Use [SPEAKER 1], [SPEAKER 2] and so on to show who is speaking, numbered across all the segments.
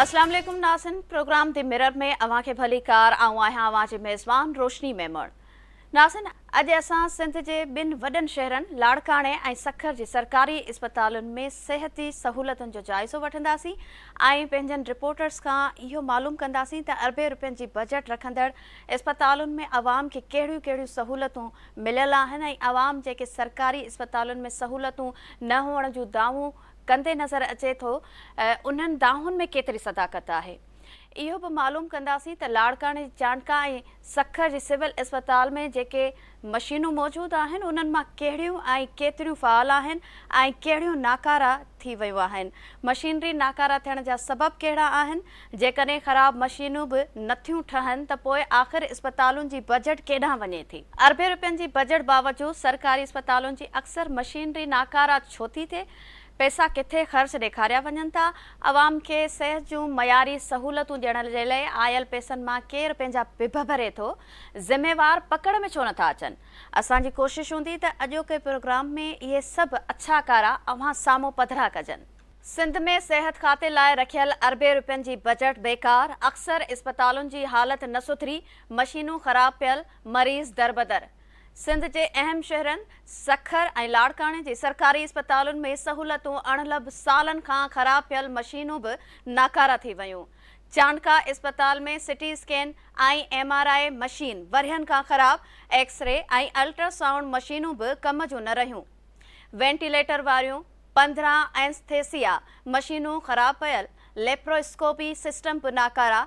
[SPEAKER 1] अस्सलाम वालेकुम नाज़रीन, प्रोग्राम द मिरर में अवां खे भली कार आऊं आहियां अवां जी मेज़बान रोशनी मेमण। नाज़रीन, अॼु असां सिंध जे ॿिनि वॾनि शहरनि लाड़काणे ऐं सखर जी सरकारी इस्पतालुनि में सिहती सहूलतुनि जो जाइज़ो वठंदासीं ऐं पंहिंजनि रिपोर्टर्स खां इहो मालूम कंदासीं त अरबे रुपयनि जी बजट रखंदड़ इस्पतालुनि में अवाम खे कहिड़ियूं कहिड़ियूं सहूलतूं मिलियल आहिनि ऐं अवाम जेके सरकारी इस्पतालुनि में सहूलतूं न हुअण जूं दावूं कंदे नज़र अचे थो, उन्हनि दाहुनि में केतिरी सदाकत आहे। इहो बि मालूम कंदासीं त लाड़काणे चांडका ऐं सखर जी सिविल इस्पताल में जेके मशीनूं मौजूदु आहिनि उन्हनि मां कहिड़ियूं ऐं केतिरियूं फ़ाल आहिनि ऐं कहिड़ियूं नाकारा थी वियूं आहिनि। मशीनरी नाकारा थियण जा सबब कहिड़ा आहिनि, जेकॾहिं ख़राब मशीनूं बि नथियूं ठहनि त पोइ आख़िर इस्पतालुनि जी बजट केॾांहुं वञे थी। अरबे रुपयनि जी बजट बावजूदि सरकारी इस्पतालुनि जी अक्सर मशीनरी नाकारा छो थी थिए, पैसा किथे ख़र्च ॾेखारिया वञनि था, अवाम खे सिहत जूं मयारी सहूलतूं ॾियण जे लाइ आयल पैसनि मां केरु पंहिंजा बिभ भरे थो, ज़िम्मेवार पकड़ में छो नथा अचनि। असांजी कोशिशि हूंदी त अॼोके प्रोग्राम में इहे सभु अछा कारा अव्हां साम्हूं पधरा कजनि। सिंध में सिहत खाते लाइ रखियल अरबे रुपयनि जी बजट बेकार, अक्सर इस्पतालुनि जी हालत न सुथरी, मशीनूं ख़राब पियल, मरीज़ दरबदर। सिंध जे अहम शहरनि सखर ऐं लाड़काणे जी सरकारी इस्पतालुनि में सहूलतूं अणलब सालनि खां ख़राब पियल मशीनूं बि नाकारा थी वियूं। चांडका इस्पताल में सिटी स्कैन ऐं MRI मशीन वरियनि खां ख़राब, एक्सरे ऐं अल्ट्रासाउंड मशीनूं बि कम जूं न रहियूं। वेंटिलेटर वारियूं 15 एनेस्थेसिया मशीनूं ख़राब पियल, लेप्रोस्कोपी सिस्टम बि नाकारा,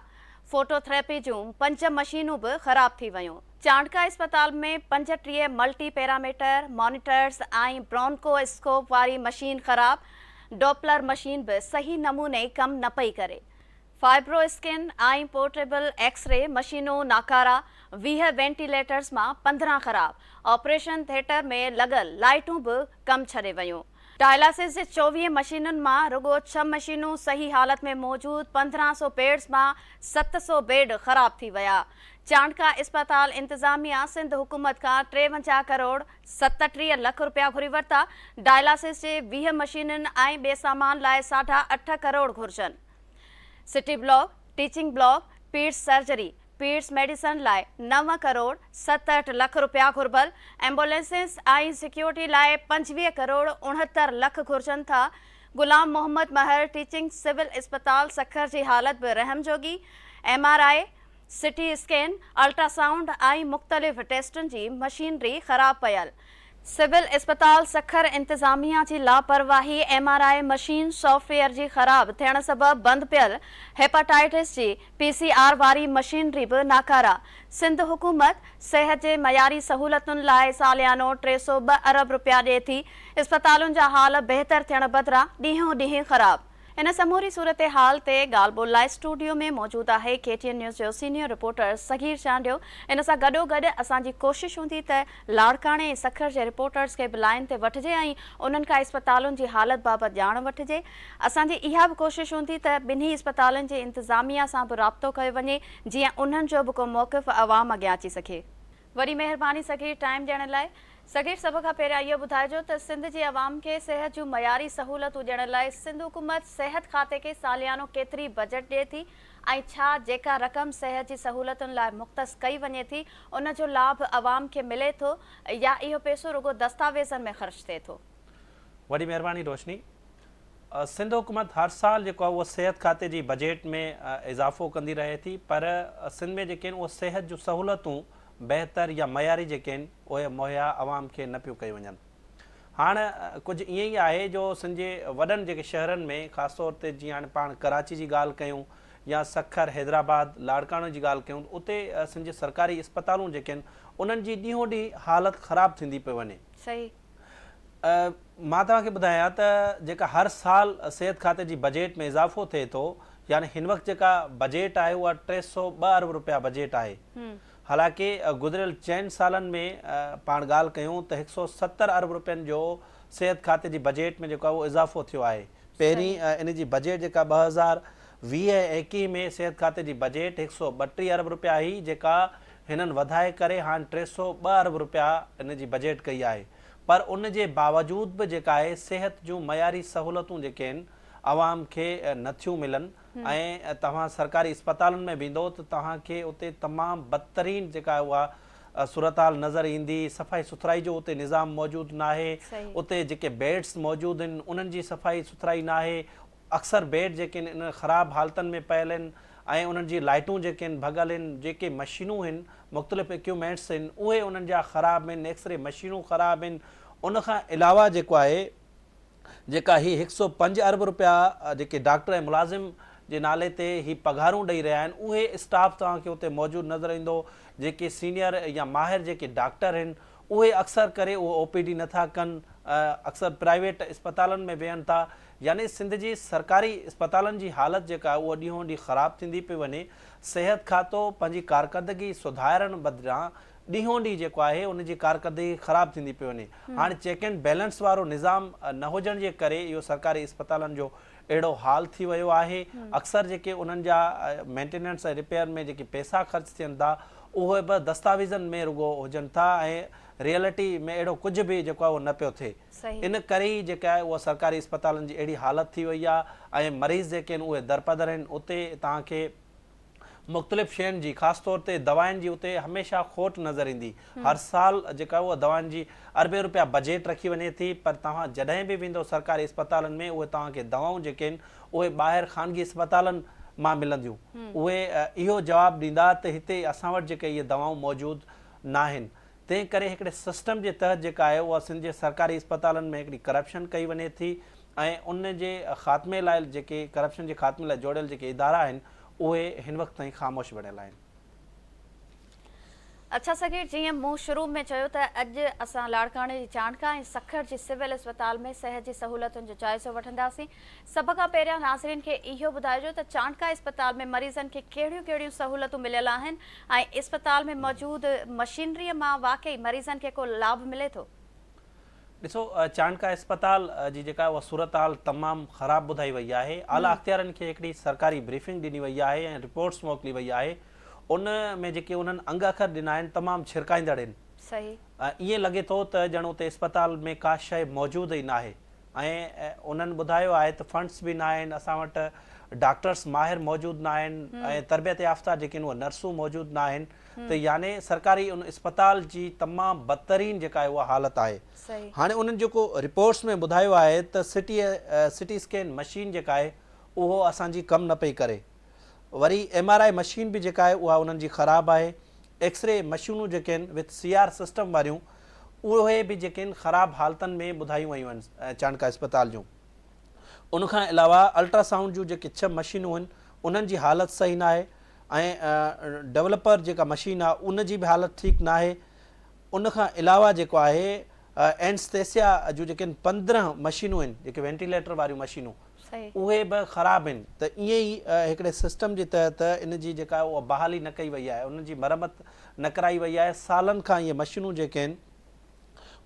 [SPEAKER 1] फोटोथेरेपी जूं 5 मशीनूं बि ख़राब थी वियूं। चांडका इस्पताल में 35 मल्टी पैरामीटर मॉनिटर्स ऐं ब्रोंकोस्कोप वारी मशीन ख़राब, डॉपलर मशीन बि सही नमूने कम न पई करे। फाइब्रोस्कैन ऐं पोर्टेबल एक्सरे मशीनूं नाकारा, 20 वेंटिलेटर्स मां 15 ख़राब, ऑपरेशन थिएटर में लॻल लाइटूं बि कम छॾे वियूं। डायलिसिस जे 24 मशीनुनि मां रुगो 6 मशीनूं सही हालत में मौजूदु, 1500 बेड्स मां 700 बेड ख़राब थी विया। चांडका इस्पताल इंतज़ामिया सिंध हुकूमत खां 53 करोड़ 37 लख रुपया घुरी वरिता। डायलिसिस जे 20 मशीनुनि ऐं ॿिए सामान लाइ 8.5 करोड़ घुर्जनि। City block, teaching block, paeds surgery, paeds medicine लाइ 9 करोड़ 67 लख रुपया घुरबल। एम्बुलेंसिस ऐं सिक्योरिटी लाइ 25 करोड़ 69 लख घुर्जनि था। गुलाम मोहम्मद महर टीचिंग सिविल इस्पताल सखर जी हालत बि रहम जोगी। MRI, सिटी स्कैन, अल्ट्रासाउंड ऐं मुख़्तलिफ़ टेस्टुनि जी मशीनरी ख़राब पियल। सिविल इस्पताल सखर इंतज़ामिया जी लापरवाही, MRI मशीन सॉफ्टवेयर जी ख़राब थियण सबबि बंदि पियल। हेपाटाइटिस जी PCR वारी मशीनरी बि नाकारा। सिंध हुकूमत सिहत जे मयारी सहूलतुनि लाइ सालियानो 302 अरब रुपया ॾिए थी। इस्पतालुनि जा हाल बहितर थियण बदिरां ॾींहों ॾींहुं ख़राब। इन समूरी सूरत हाल ते ॻाल्हि ॿोल लाइ स्टूडियो में मौजूदु आहे KTN न्यूज़ जो सीनियर रिपोर्टर सगीर चांडियो। इन सां गॾोगॾु असांजी कोशिशि हूंदी त लाड़काणे ऐं सखर जे रिपोर्टर्स खे बि लाइन ते वठिजे ऐं उन्हनि खां इस्पतालुनि जी हालत बाबति ॼाण वठिजे। असांजी इहा बि कोशिशि हूंदी त ॿिन्ही इस्पतालुनि जे इंतज़ामिया सां बि राब्तो कयो वञे, जीअं उन्हनि जो बि को मौक़िफ़ अवाम अॻियां अची सघे। वॾी महिरबानी सगीर टाइम ॾियण लाइ। सगीर, सभ खां पहिरियां इहो ॿुधाइजो त सिंध जे अवाम खे सिहत जूं मयारी सहूलतूं ॾियण लाइ सिंध हुकूमत सिहत खाते खे सालियानो केतिरी बजट ॾिए थी ऐं छा जेका रक़म सिहत जी सहूलतुनि लाइ मुख़्तस कई वञे थी उन जो लाभ अवाम खे मिले थो या इहो पैसो रुगो दस्तावेज़नि में ख़र्च थिए थो?
[SPEAKER 2] वॾी महिरबानी रोशनी। सिंध हुकूमत हर साल जेको आहे उहो सिहत खाते जी बजट में इज़ाफ़ो कंदी रहे थी, पर सिंध में जेके आहिनि उहे सिहत जूं सहूलतूं बहितर या मयारी जेके आहिनि उहे मुहैया अवाम खे न पियूं कई वञनि। हाणे कुझु ईअं ई आहे जो सिंध जे वॾनि जेके शहरनि में ख़ासि तौर ते जीअं हाणे पाण कराची जी ॻाल्हि कयूं या सखर, हैदराबाद, लाड़काणे जी ॻाल्हि कयूं, उते सिंध जे सरकारी इस्पतालूं जेके आहिनि उन्हनि जी ॾींहों ॾींहुं हालत ख़राब थींदी पई वञे।
[SPEAKER 1] सही।
[SPEAKER 2] मां तव्हांखे ॿुधायां त जेका हर साल सिहत खाते जी बजट में इज़ाफ़ो थिए थो, यानी हिन वक़्तु जेका बजट आहे उहा 302 अरब रुपया बजट आहे। हालांकि गुज़िरियल 4 सालनि में पाण ॻाल्हि कयूं त 170 अरब रुपयनि जो सिहत खाते जी बजट में जेको आहे उहो इज़ाफ़ो थियो आहे। पहिरीं इन जी बजट जेका 2020-21 में सिहत खाते जी बजट 132 अरब रुपया हुई, जेका हिननि वधाए करे हाणे 302 अरब रुपया इन जी बजट कई आहे। पर उन जे बावजूद बि जेका आहे सिहत जूं मयारी सहूलतूं जेके आहिनि आवाम खे नथियूं मिलनि ऐं तव्हां सरकारी अस्पतालनि में वेंदो त तव्हांखे उते तमामु बदतरीन जेका उहा सूरत हाल नज़र ईंदी। सफ़ाई सुथराई जो उते निज़ाम मौजूदु न आहे, उते जेके बेड्स मौजूदु आहिनि उन्हनि जी सफ़ाई सुथराई न आहे। अक्सर बेड जेके आहिनि इन ख़राबु हालतुनि में पियल आहिनि ऐं उन्हनि जी लाइटूं जेके आहिनि भॻल आहिनि, जेके मशीनूं आहिनि मुख़्तलिफ़ इक्विपमेंट्स आहिनि उहे उन्हनि जा ख़राबु आहिनि, एक्सरे मशीनूं ख़राबु आहिनि। उनखां अलावा जेको आहे जेका ही 105 अरब रुपया जेके डॉक्टर ऐं मुलाज़िम जे नाले ते ही पघारूं ॾेई रहिया आहिनि उहे स्टाफ तव्हांखे उते मौजूदु नज़र ईंदो। जेके सीनियर या माहिर जेके डॉक्टर आहिनि उहे अक्सर करे उहो OPD नथा कनि, अक्सर प्राइवेट अस्पतालनि में वेहनि था। यानी सिंध जी सरकारी अस्पतालनि जी हालत जेका उहा ॾींहों ॾींहुं ख़राबु थींदी पई वञे। सिहत खातो पंहिंजी कारकर्दगी सुधारण बदिरां ॾींहों ॾींहुं जेको आहे उन जी कारकर्दगी ख़राबु थींदी पई वञे। हाणे चेक एंड बैलेंस वारो निज़ाम न हुजण जे करे इहो सरकारी अस्पतालनि जो अहिड़ो हाल थी वियो आहे। अक्सर जेके उन्हनि जा मेंटेनेंस ऐं रिपेयर में जेके पैसा ख़र्च थियनि था उहे बि दस्तावेज़नि में रुगो हुजनि था ऐं रियलिटी में अहिड़ो कुझु बि जेको आहे उहो न पियो थिए। इन करे ई जेका आहे उहा सरकारी अस्पतालनि जी अहिड़ी हालत थी वई आहे ऐं मरीज़ जेके आहिनि उहे दरपदर आहिनि। उते तव्हांखे मुख़्तलिफ़ शयुनि जी ख़ासि तौर ते दवाउनि जी उते हमेशह खोट नज़र ईंदी। हर साल जेका उहा दवाउनि जी अरबे रुपया बजेट रखी वञे थी, पर तव्हां जॾहिं बि वेंदो सरकारी अस्पतालनि में उहे तव्हांखे दवाऊं जेके आहिनि उहे ॿाहिरि ख़ानगी अस्पतालनि मां मिलंदियूं। उहे इहो जवाबु ॾींदा त हिते असां वटि जेके इहे दवाऊं मौजूदु न आहिनि। तंहिं करे हिकिड़े सिस्टम जे तहत जेका आहे उहा सिंध जे सरकारी अस्पतालनि में हिकिड़ी करप्शन कई वञे थी ऐं उन जे ख़ात्मे लाइ जेके करप्शन जे ख़ात्मे लाइ जोड़ियल जेके इदारा आहिनि उहे हिन वक़्त ताईं ख़ामोश बणियल आहिनि।
[SPEAKER 1] अच्छा सगीर, जीअं मूं शुरू में चयो त अॼु असां लाड़काणे जी चांडका ऐं सखर जी सिविल अस्पताल में सिहत जी सहूलियतुनि जो जाइज़ो वठंदासीं। सभ खां पहिरियां नाज़रीन खे इहो ॿुधाइजो त चांडका अस्पताल में मरीज़नि खे कहिड़ियूं कहिड़ियूं सहूलियतूं मिलियल आहिनि ऐं अस्पताल में मौजूदु मशीनरीअ मां वाक़ई मरीज़नि खे को लाभ मिले थो?
[SPEAKER 2] ॾिसो, चांडका अस्पताल जी जेका उहा सूरत हाल तमामु ख़राबु ॿुधाई वई आहे। आला अख़्तियारनि खे हिकिड़ी सरकारी ब्रीफिंग ॾिनी वई आहे ऐं रिपोर्ट्स मोकिली वई आहे। उन में जेके उन्हनि अंग अखर ॾिना आहिनि तमामु छिरकाईंदड़ आहिनि।
[SPEAKER 1] सही,
[SPEAKER 2] ईअं लॻे थो त ॼण उते अस्पताल में का शइ मौजूदु ई न आहे ऐं उन्हनि ॿुधायो आहे त फंड्स बि न आहिनि, असां वटि डॉक्टर्स माहिर मौजूदु न आहिनि ऐं तरबियत याफ़्ता जेके आहिनि उहे नर्सूं मौजूदु न आहिनि। त यानी सरकारी उन अस्पताल जी तमामु बदतरीन जेका आहे उहा हालत आहे। हाणे उन्हनि जेको रिपोर्ट्स में ॿुधायो आहे त सिटी स्कैन मशीन जेका आहे उहो असांजी कमु न पई करे। वरी MRI मशीन बि जेका आहे उहा उन्हनि जी ख़राबु आहे। एक्सरे मशीनूं जेके आहिनि विथ CR सिस्टम वारियूं उहे बि जेके आहिनि ख़राबु हालतुनि में ॿुधायूं वयूं आहिनि चांडका अस्पताल जूं। उनखां अलावा अल्ट्रासाउंड जूं जेके 6 मशीनूं आहिनि उन्हनि जी हालत सही न आहे ऐं डेवलपर जेका मशीन आहे उन जी बि हालत ठीकु न आहे। उनखां अलावा जेको आहे एनेस्थेसिया जूं जेके 15 मशीनूं आहिनि जेके वेंटिलेटर वारियूं मशीनूं उहे बि ख़राबु आहिनि। त ईअं ई हिकिड़े सिस्टम जे तहत इन जी जेका उहा बहाली न कई वई आहे, उन जी मरमत न कराई वई आहे। सालनि खां इहे मशीनूं जेके आहिनि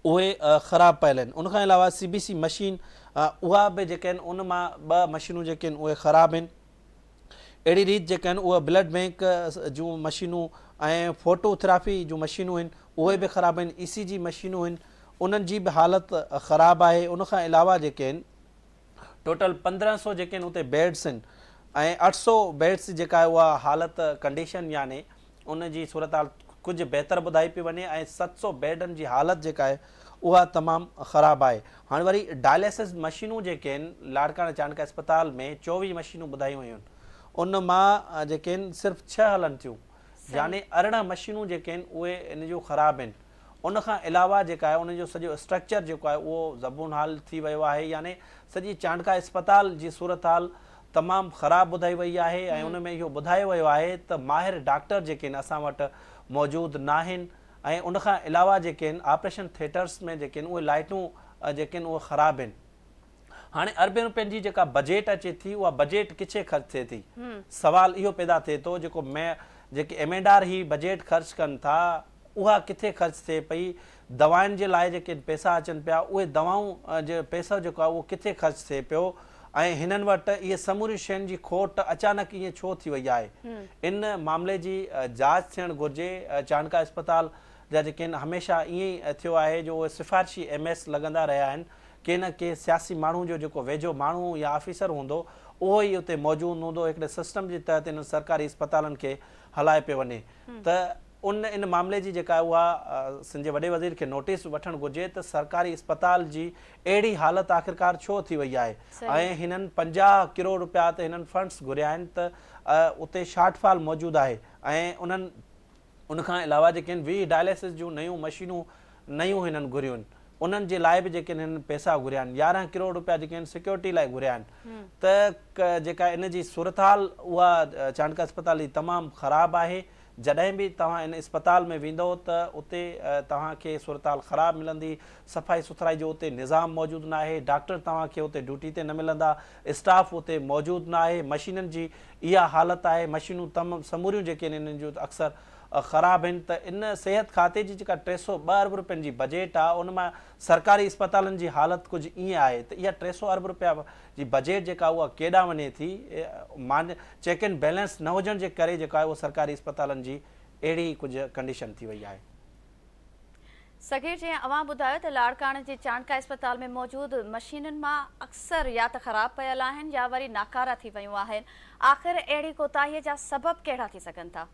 [SPEAKER 2] उहे ख़राबु पियल आहिनि। उनखां अलावा CBC मशीन उहा बि जेके आहिनि उन मां 2 मशीनूं जेके आहिनि उहे ख़राबु आहिनि। अहिड़ी रीति जेके आहिनि उहे ब्लड बैंक जूं मशीनूं ऐं फोटोथेरापी जूं मशीनूं आहिनि उहे बि ख़राबु आहिनि। ECG मशीनूं आहिनि उन्हनि जी बि हालत ख़राबु आहे। उनखां अलावा जेके आहिनि टोटल 1500 जेके आहिनि उते बेड्स आहिनि ऐं 800 बेड्स जेका आहे उहा हालत कंडीशन यानी उन जी सूरत हाल कुझु बहितर ॿुधाई पई वञे ऐं 700 बेडनि जी हालत जेका आहे उहा तमामु ख़राबु आहे। हाणे वरी डायलिसिस मशीनूं जेके आहिनि लाड़काणे चांडका अस्पताल में 24 मशीनूं ॿुधायूं वयूं आहिनि, उन मां जेके आहिनि सिर्फ़ु 6 हलनि थियूं, यानी 18 मशीनूं जेके आहिनि उहे इन जूं ख़राबु आहिनि। उनखां अलावा जेका आहे उनजो सॼो स्ट्रक्चर जेको आहे उहो ज़बून हाल थी वियो आहे। यानी सॼी चांडका अस्पताल जी सूरत हाल तमामु ख़राबु ॿुधाई वई आहे ऐं उन में इहो ॿुधायो वियो आहे त माहिर डॉक्टर जेके आहिनि असां वटि मौजूदु न आहिनि ऐं उनखां अलावा जेके आहिनि ऑपरेशन थिएटर्स में जेके आहिनि उहे लाइटूं जेके आहिनि उहे ख़राबु आहिनि। हाणे अरबे रुपयनि जी जेका बजेट अचे थी उहा बजेट किथे ख़र्च थिए थी? सवाल इहो पैदा थिए थो जेके एमेंडार ही बजेट ख़र्च कनि था उहा किथे ख़र्च थिए पई? दवाउनि जे लाइ जेके पैसा अचनि पिया उहे दवाऊं जो पैसो जेको आहे उहो किथे ख़र्च थिए पियो ऐं हिननि वटि इहे समूरी शयुनि जी खोट अचानक ईअं छो थी वई आहे? इन मामले जी जांच थियणु घुरिजे। चांडका अस्पताल जा जेके आहिनि हमेशह ईअं ई थियो आहे जो उहे सिफ़ारिशी MS लॻंदा रहिया आहिनि के न के सियासी माण्हू जो जेको वेझो माण्हू या ऑफिसर हूंदो उहो ई उते मौजूदु हूंदो, हिकिड़े सिस्टम जे तहत इन सरकारी अस्पतालनि खे हलाए पियो वञे। त इन मामले जी जेका उहा सिंध जे वॾे वज़ीर खे नोटिस वठणु घुरिजे त सरकारी अस्पताल जी अहिड़ी हालत आख़िरकार छो थी वई आहे ऐं हिननि 50 करोड़ रुपया त हिननि फंड्स घुरिया आहिनि त उते शॉर्टफॉल मौजूदु आहे ऐं उनखां अलावा जेके आहिनि 20 डायलिसिस जूं नयूं मशीनूं नयूं हिननि घुरियूं आहिनि, उन्हनि जे लाइ बि जेके हिननि पैसा घुरिया आहिनि, 11 करोड़ रुपया जेके आहिनि सिक्योरिटी लाइ घुरिया आहिनि। त जेका इन जी सूरत हाल उहा चांडका अस्पताल जी तमामु ख़राबु आहे। जॾहिं बि तव्हां इन अस्पताल में वेंदो त उते तव्हांखे सूरत हाल ख़राबु मिलंदी, सफ़ाई सुथराई जो उते निज़ाम मौजूदु न आहे, डॉक्टर तव्हांखे उते ड्यूटी ते न मिलंदा, स्टाफ उते मौजूदु न आहे, मशीननि जी इहा हालत आहे, मशीनूं तमामु समूरियूं जेके आहिनि इन्हनि जूं अक्सर ख़राबु आहिनि। त इन सिहत खाते जी जेका 302 अरब रुपयनि जी बजेट आहे उन मां सरकारी अस्पतालनि जी हालत कुझु ईअं आहे त इहा 300 अरब रुपया जी बजेट जेका उहा केॾां वञे थी, चेक एंड बैलेंस न हुजण जे करे जेका आहे उहा सरकारी अस्पतालनि जी अहिड़ी कुझु कंडीशन थी वई आहे।
[SPEAKER 1] सगीर, जीअं अवां ॿुधायो त लाड़काणे जे चांडका अस्पताल में मौजूदु मशीनुनि मां अक्सर या त ख़राबु पियल आहिनि या वरी नाकारा थी वियूं आहिनि। आख़िर अहिड़ी कोताहीअ जा सबब कहिड़ा थी सघनि था?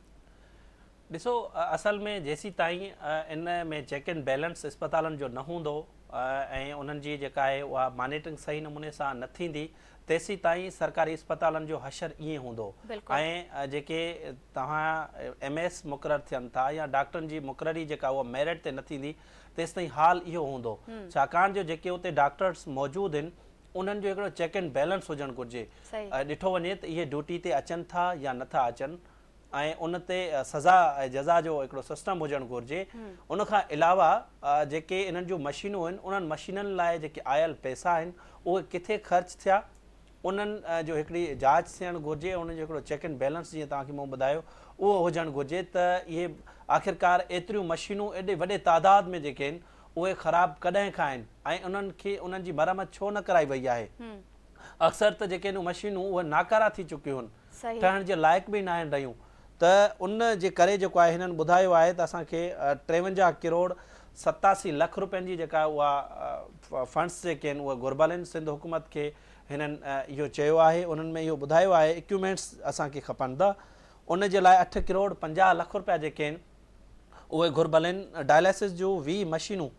[SPEAKER 2] ॾिसो, असल में जेसी ताईं इन में चेक एंड बैलेंस अस्पतालनि जो न हूंदो ऐं उन्हनि जी जेका आहे उहा मॉनिटरिंग सही नमूने सां न थींदी, तेसी ताईं सरकारी अस्पतालनि जो हशर ईअं हूंदो। ऐं जेके तव्हां MS मुक़ररु थियनि था या डॉक्टरनि जी मुक़ररी जेका उहा मेरिट ते न थींदी, तेसि ताईं हाल इहो हूंदो। छाकाणि जो जेके उते डॉक्टर्स मौजूदु आहिनि उन्हनि जो हिकिड़ो चेक एंड बैलेंस हुजणु घुरिजे। ॾिठो वञे त इहे ड्यूटी ते अचनि था या नथा अचनि ऐं उन ते सज़ा ऐं जज़ा जो हिकिड़ो सिस्टम हुजणु घुरिजे। उनखां अलावा जेके इन्हनि जूं मशीनूं आहिनि उन्हनि मशीननि लाइ जेके आयल पैसा आहिनि उहे किथे ख़र्च थिया, उन्हनि जो हिकिड़ी जांच थियणु घुरिजे। उनजो हिकिड़ो चेक एंड बैलेंस जीअं तव्हांखे मूं ॿुधायो उहो हुजणु घुरिजे त इहे आख़िरकार एतिरियूं मशीनूं एॾे वॾे तादाद में जेके आहिनि उहे ख़राबु कॾहिं खां आहिनि ऐं उन्हनि खे उन्हनि जी मरम्मत छो न कराई वई आहे। अक्सर त जेके आहिनि मशीनूं उहे नाकारा थी चुकियूं आहिनि, ठहण जे लाइक़ बि न आहिनि रहियूं। त उन जे करे जेको आहे हिननि ॿुधायो आहे त असांखे 53 करोड़ 87 लख रुपयनि जी जेका उहा फंड्स जेके आहिनि उहे घुरबल आहिनि। सिंध हुकूमत खे हिननि इहो चयो आहे, उन्हनि में इहो ॿुधायो आहे इक्विपमेंट्स असांखे खपनि था, उन जे लाइ 8 करोड़ 50 लख रुपया जेके आहिनि उहे घुरबल आहिनि। डायलिसिस जूं 20 मशीनूं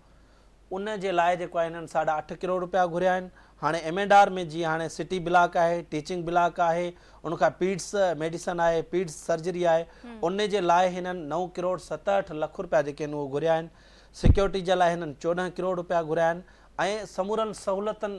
[SPEAKER 2] उन जे लाइ जेको आहे हिननि 8.5 करोड़ रुपया घुरिया आहिनि। हाणे M&R में जीअं हाणे सिटी ब्लॉक आहे, टीचिंग ब्लॉक आहे, उनखां पीड्स मेडिसन आहे, पीड्स सर्जरी आहे, उन जे लाइ हिननि 9 करोड़ 67 लख रुपया जेके आहिनि उहे घुरिया आहिनि। सिक्योरिटी जे लाइ हिननि 14 करोड़ रुपया घुरिया आहिनि ऐं समूरनि सहूलियतुनि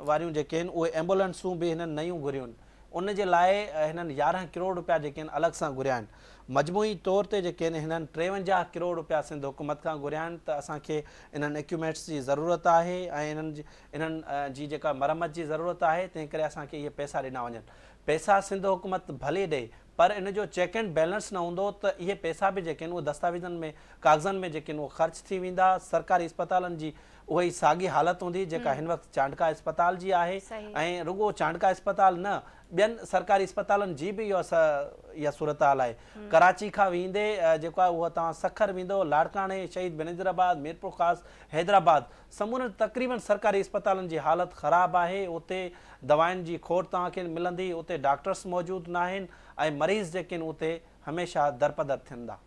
[SPEAKER 2] वारियूं जेके आहिनि उहे एम्बुलेंसूं बि हिननि नयूं घुरियूं आहिनि, उन जे लाइ हिननि 11 करोड़ रुपया जेके आहिनि अलॻि सां घुरिया आहिनि। मजमूई तौर ते जेके आहिनि हिननि 53 करोड़ रुपया सिंध हुकूमत खां घुरिया आहिनि। त असांखे इन्हनि इक्विपमेंट्स जी ज़रूरत आहे ऐं इन्हनि जी जेका मरम्मत जी ज़रूरत आहे, तंहिं करे असांखे इहे पैसा ॾिना वञनि। पैसा सिंध हुकूमत भले ॾे, पर इन जो चेक एंड बैलेंस न हूंदो त इहे पैसा बि जेके आहिनि उहे दस्तावेज़नि में कागज़नि में जेके आहिनि उहे ख़र्च थी वेंदा। सरकारी अस्पतालनि जी उहा ई साॻी हालत हूंदी जेका हिन वक़्तु चांडका अस्पताल जी आहे। ऐं रुगो चांडका अस्पताल न, ॿियनि सरकारी अस्पतालनि जी बि इहा सूरत हाल आहे। कराची खां वेंदे जेको आहे उहा तव्हां सखर वेंदो, लाड़काणे, शहीद बेनज़ीराबाद, मीरपुर ख़ास, हैदराबाद, समूरनि तक़रीबन सरकारी अस्पतालनि जी हालत ख़राबु आहे। उते दवाउनि जी खोट तव्हांखे मिलंदी, उते डॉक्टर्स मौजूदु न आहिनि ऐं मरीज़ जेके आहिनि उते हमेशह दरपदर थियनि था।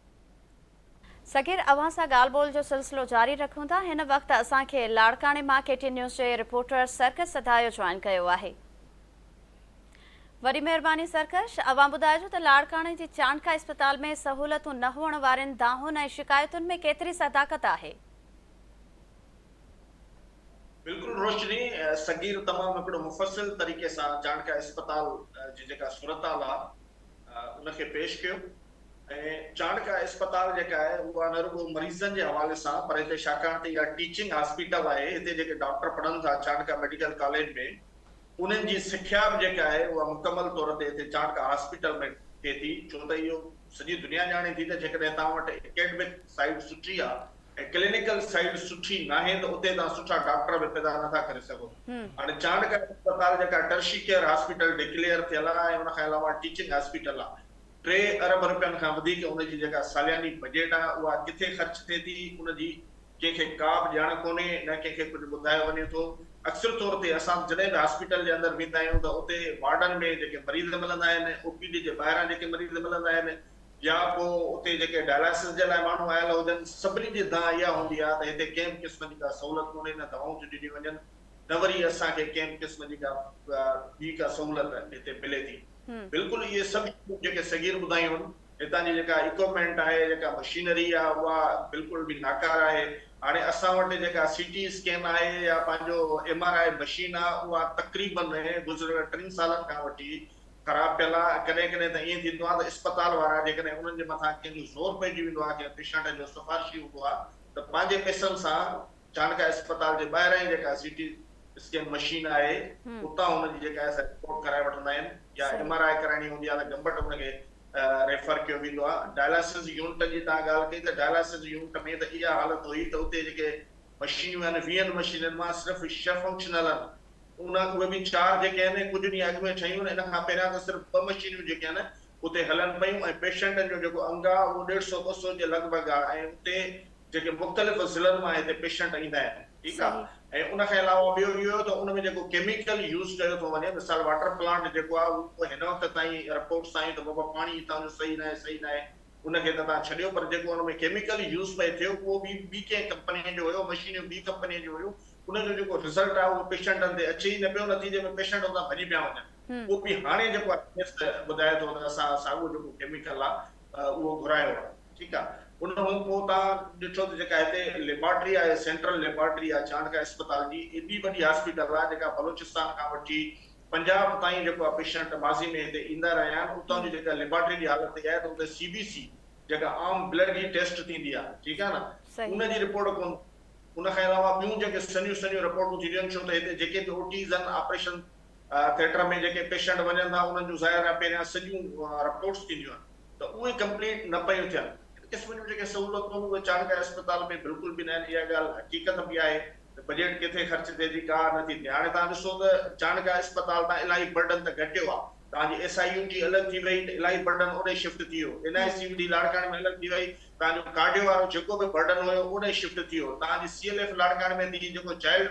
[SPEAKER 1] सगीर, अवां सां ॻाल्हि ॿोल जो सिलसिलो जारी रखूं था। हिन वक़्तु असांखे लाड़काणे मां KT न्यूज़ जे रिपोर्टर सरकश सदायो जॉइन कयो आहे। वॾी महिरबानी सरकश, अवां ॿुधाइजो त लाड़काणे जी चांडका अस्पताल में सहूलियतूं न हुअण वारनि दाहुनि ऐं शिकायतुनि में केतिरी सदाकत आहे?
[SPEAKER 3] बिल्कुलु रोशनी, सगीर तमामु हिकिड़ो मुफ़सिल तरीक़े सां चांडका अस्पताल जी जेका सूरत हाल आहे उनखे पेश कयो। ऐं चांडका अस्पताल जेका आहे उहा न रुगो मरीज़नि जे हवाले सां, पर हिते छाकाणि त इहा टीचिंग हॉस्पिटल आहे, हिते जेके डॉक्टर पढ़नि था चांडका मेडिकल कॉलेज में, उन्हनि जी सिख्या बि जेका आहे उहा मुकमल तौर ते हिते चांडका हॉस्पिटल में थिए थी। छो त इहो सॼी दुनिया ॼाणे थी त जेकॾहिं तव्हां वटि एकेडमिक साइड सुठी आहे ऐं क्लिनिकल साइड सुठी न आहे त उते तव्हां सुठा डॉक्टर बि पैदा नथा करे सघो। हाणे चांडका अस्पताल जेका टर्शी केयर हॉस्पिटल डिक्लेयर थियल आहे ऐं उनखां अलावा टीचिंग हॉस्पिटल आहे। 3 अरब रुपयनि खां वधीक उनजी जेका सालियानी बजेट आहे उहा किथे ख़र्च थिए थी, उनजी कंहिंखे का बि ॼाण कोन्हे, न कंहिंखे कुझु ॿुधायो वञे थो। अक्सर तौर ते असां जॾहिं बि हॉस्पिटल जे अंदरि वेंदा आहियूं त उते वार्डन में जेके मरीज़ मिलंदा आहिनि, ओपीडी जे ॿाहिरां जेके मरीज़ मिलंदा आहिनि, या पोइ उते जेके डायलिसिस जे लाइ माण्हू आयल हुजनि, सभिनी जी दा इहा हूंदी आहे त हिते कंहिं बि क़िस्म जी का सहूलियत कोन्हे, न दवाऊं थियूं ॾिनियूं वञनि, न वरी असांखे कंहिं बि क़िस्म जी का ॿी का सहूलियत हिते मिले थी। बिल्कुलु इहे सभु जेके सगीर ॿुधायूं आहिनि, हितां जी जेका इक्विपमेंट आहे, जेका मशीनरी आहे, उहा बिल्कुलु बि नाकार आहे। हाणे असां वटि जेका सीटी स्कैन आहे या पंहिंजो MRI मशीन आहे, उहा तक़रीबन गुज़िरियल 3 सालनि खां वठी ख़राब पियल आहे। कॾहिं कॾहिं त ईअं थींदो आहे त अस्पताल वारा जेकॾहिं उन्हनि जे मथां कंहिंजो ज़ोर पइजी वेंदो आहे, कंहिं पेशेंट जो सिफ़ारिशी हूंदो आहे, त पंहिंजे पैसनि सां चाणका अस्पताल जे ॿाहिरां ई जेका सीटी स्कैन मशीन आहे, उतां हुनजी जेका आहे रिपोर्ट कराए वठंदा आहिनि, या MRI कराइणी हूंदी आहे त गंबट हुनखे रेफर कयो वेंदो आहे। डायलिसिस यूनिट जी तव्हां ॻाल्हि कई त डायलिसिस यूनिट में त इहा हालत हुई त उते जेके मशीनियूं आहिनि, 20 मशीननि मां सिर्फ़ु 6 फंक्शनल आहिनि। उहे बि 4 जेके आहिनि कुझु ॾींहं अॻु में ठहियूं आहिनि। इन खां पहिरियां त सिर्फ़ु 2 मशीनियूं जेके आहिनि उते हलनि पियूं, ऐं पेशेंटनि जो जेको अंग आहे उहो 150-200 जे लॻभॻि आहे, ऐं उते जेके मुख़्तलिफ़ ज़िलनि मां हिते पेशेंट ईंदा आहिनि। ठीकु आहे। ऐं उन खां अलावा ॿियो इहो त उन में जेको केमिकल यूज़ कयो थो वञे, मिसाल वाटर प्लांट जेको आहे उहो हिन वक़्त ताईं रिपोर्ट्स आहियूं त बाबा पाणी हितां जो सही न आहे, सही न आहे, उनखे त तव्हां छॾियो, पर जेको उन में केमिकल यूज़ पए थियो उहो बि ॿी कंहिं कंपनीअ जो हुयो, मशीनियूं ॿी कंपनीअ जूं हुयूं। उनजो जेको रिज़ल्ट आहे उहो पेशेंटनि ते अचे ई न पियो, नतीजे में पेशेंट उतां भॼी पिया वञनि। उहो बि हाणे जेको आहे ॿुधाए थो त असां साॻियो जेको केमिकल आहे उहो घुरायो आहे। ठीकु आहे। उन खां पोइ तव्हां ॾिठो त जेका हिते लेबोरेटरी आहे, सेंट्रल लेबोरेटरी आहे चाणका अस्पताल जी, एॾी वॾी हॉस्पिटल आहे जेका बलोचिस्तान खां वठी पंजाब ताईं जेको आहे पेशेंट माज़ी में हिते ईंदा रहिया आहिनि। उतां जी जेका लेबोरेटरी जी हालत इहा आहे त उते CBC जेका आम ब्लड जी टेस्ट थींदी आहे, ठीकु आहे न, उनजी रिपोर्ट कोन। उन खां अलावा ॿियूं जेके सनियूं रिपोर्टूं थींदियूं आहिनि, छो त हिते जेके बि OTs आहिनि, ऑपरेशन थिएटर में जेके पेशेंट वञनि था, उन्हनि जूं ज़ाहिर आहे पहिरियां सॼियूं रिपोर्ट्स थींदियूं आहिनि, त उहे कंप्लीट न पियूं थियनि। क़िस्म जूं जेके सहूलियतूं उहे चाणका अस्पताल में बिल्कुलु बि न आहिनि। इहा ॻाल्हि हक़ीक़त बि आहे त बजट किथे ख़र्च थिए थी, का नथी थिए। हाणे तव्हां ॾिसो त चाणका अस्पताल तां इलाही बर्डन त घटियो आहे, तव्हांजी SIUT अलॻि थी वई त इलाही बर्डन ओॾे शिफ्ट थी वियो, NICUD लाड़काणे में अलॻि थी वई, तव्हांजो कार्डियो वारो जेको बि बर्डन हुयो ओॾे शिफ्ट थी वियो, तव्हांजी CLF लाड़काणे में थी, जेको चाइल्ड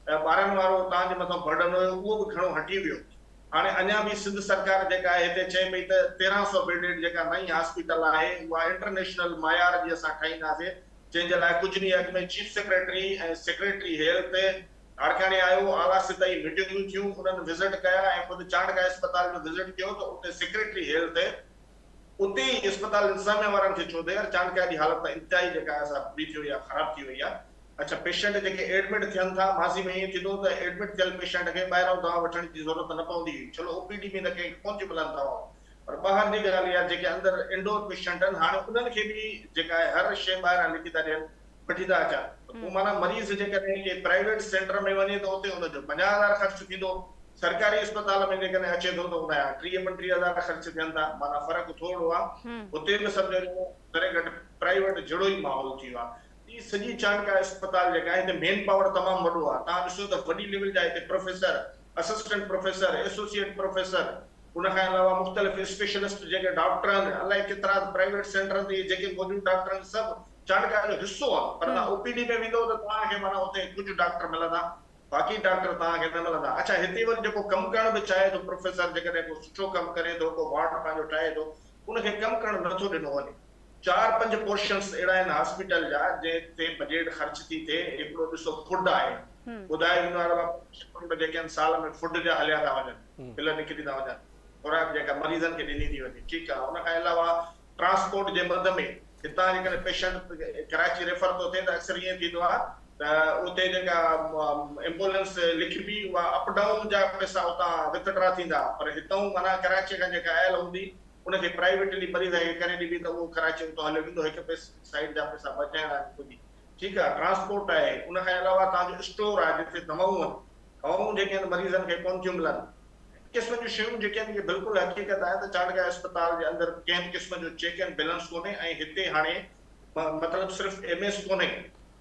[SPEAKER 3] ॿारनि वारो तव्हांजे मथां बर्डन हुयो उहो बि घणो हटी वियो। हाणे अञा बि सिंध सरकार जेका आहे हिते चए पई त 1300 बेडेड जेका नई हॉस्पिटल आहे उहा इंटरनेशनल मयार जी असां ठाहींदासीं, जंहिंजे लाइ कुझु ॾींहं अॻु में चीफ सेक्रेटरी ऐं सेक्रेटरी हेल्थ लाड़काणे आयो, आला सिताई मीटिंगूं थियूं, उन्हनि विज़िट कया ऐं ख़ुदि चाणका अस्पताल जो विज़िट कयो त उते सेक्रेटरी हेल्थ उते ई अस्पताल इंतज़ामिया वारनि खे चयो त यार चाणका जी हालत इंतिहाई जेका आहे असां बुरी थी वई आहे, ख़राब थी वई आहे। अच्छा, पेशेंट जेके एडमिट थियनि था, माज़ी में ईअं थींदो त एडमिट थियल पेशेंट खे ॿाहिरां दवा वठण जी ज़रूरत न पवंदी हुई, चलो OPD में त कंहिंखे कोन थियूं मिलनि दवाऊं, पर ॿाहिरि जी ॻाल्हि इहा जेके अंदरि इंडोर पेशेंट आहिनि, हाणे उन्हनि खे बि जेका आहे हर शइ ॿाहिरां लिखी था ॾियनि, वठी था अचनि। पोइ माना मरीज़ जेकॾहिं के प्राइवेट सेंटर में वञे त उते हुनजो 50,000 ख़र्च थींदो, सरकारी अस्पताल में जेकॾहिं अचे थो त हुनजा 30-35,000 ख़र्च थियनि था, माना फ़र्क़ु थोरो आहे। उते बि सभु करे घटि प्राइवेट जहिड़ो ई माहौल थी वियो आहे। ई सॼी चाणका अस्पताल जेका आहे हिते मेन पावर तमामु वॾो आहे। तव्हां ॾिसो त वॾी लेवल जा हिते professor, assistant professor, associate professor, उन खां अलावा मुख़्तलिफ़ स्पेशलिस्ट जेके डॉक्टर आहिनि, अलाए केतिरा प्राइवेट सेंटर ते जेके मौजूदु डॉक्टर आहिनि, सभु चाणका जो हिसो आहे। पर तव्हां OPD में वेंदो त तव्हांखे माना उते कुझु डॉक्टर मिलंदा, बाक़ी डॉक्टर तव्हांखे न मिलंदा। अच्छा, हिते वरी जेको कमु करण बि चाहे थो प्रोफेसर, जेकॾहिं को सुठो कमु करे थो, को वार्ड पंहिंजो ठाहे थो, उनखे कमु करणु नथो ॾिनो वञे। 4-5 पोर्शन्स अहिड़ा आहिनि हॉस्पिटल जा जंहिं ते बजट ख़र्च थी थिए। हिकिड़ो ॾिसो फूड आहे, ॿुधाए वेंदो आहे जेके आहिनि साल में फूड जा हलिया था वञनि, बिल निकिरी था वञनि, खुराक जेका मरीज़नि खे ॾिनी थी वञे। ठीकु आहे। उन खां अलावा ट्रांसपोर्ट जे मद में हितां जेकॾहिं पेशेंट कराची रेफर थो थिए त अक्सर ईअं थींदो आहे त उते जेका एम्बुलेंस लिखबी उहा अप डाउन जा पैसा उतां विथड्रा थींदा, पर हितां माना कराची खां जेका आयल हूंदी उनखे प्राइवेटली मरीज़ खे करे ॾिबी त उहो कराची तो हलियो वेंदो, हिकु साइड जा पैसा बचाइणा आहिनि। ठीकु आहे। ट्रांसपोर्ट आहे। उन खां अलावा तव्हांजो स्टोर आहे जिते दवाऊं आहिनि, दवाऊं जेके आहिनि मरीज़नि खे कोन थियूं मिलनि। क़िस्म जूं शयूं जेके आहिनि इहे बिल्कुलु हक़ीक़त आहे त चाणका अस्पताल जे अंदरि कंहिं क़िस्म जो चेक एंड बैलेंस कोन्हे। ऐं हिते हाणे मतिलबु सिर्फ़ु MS कोन्हे,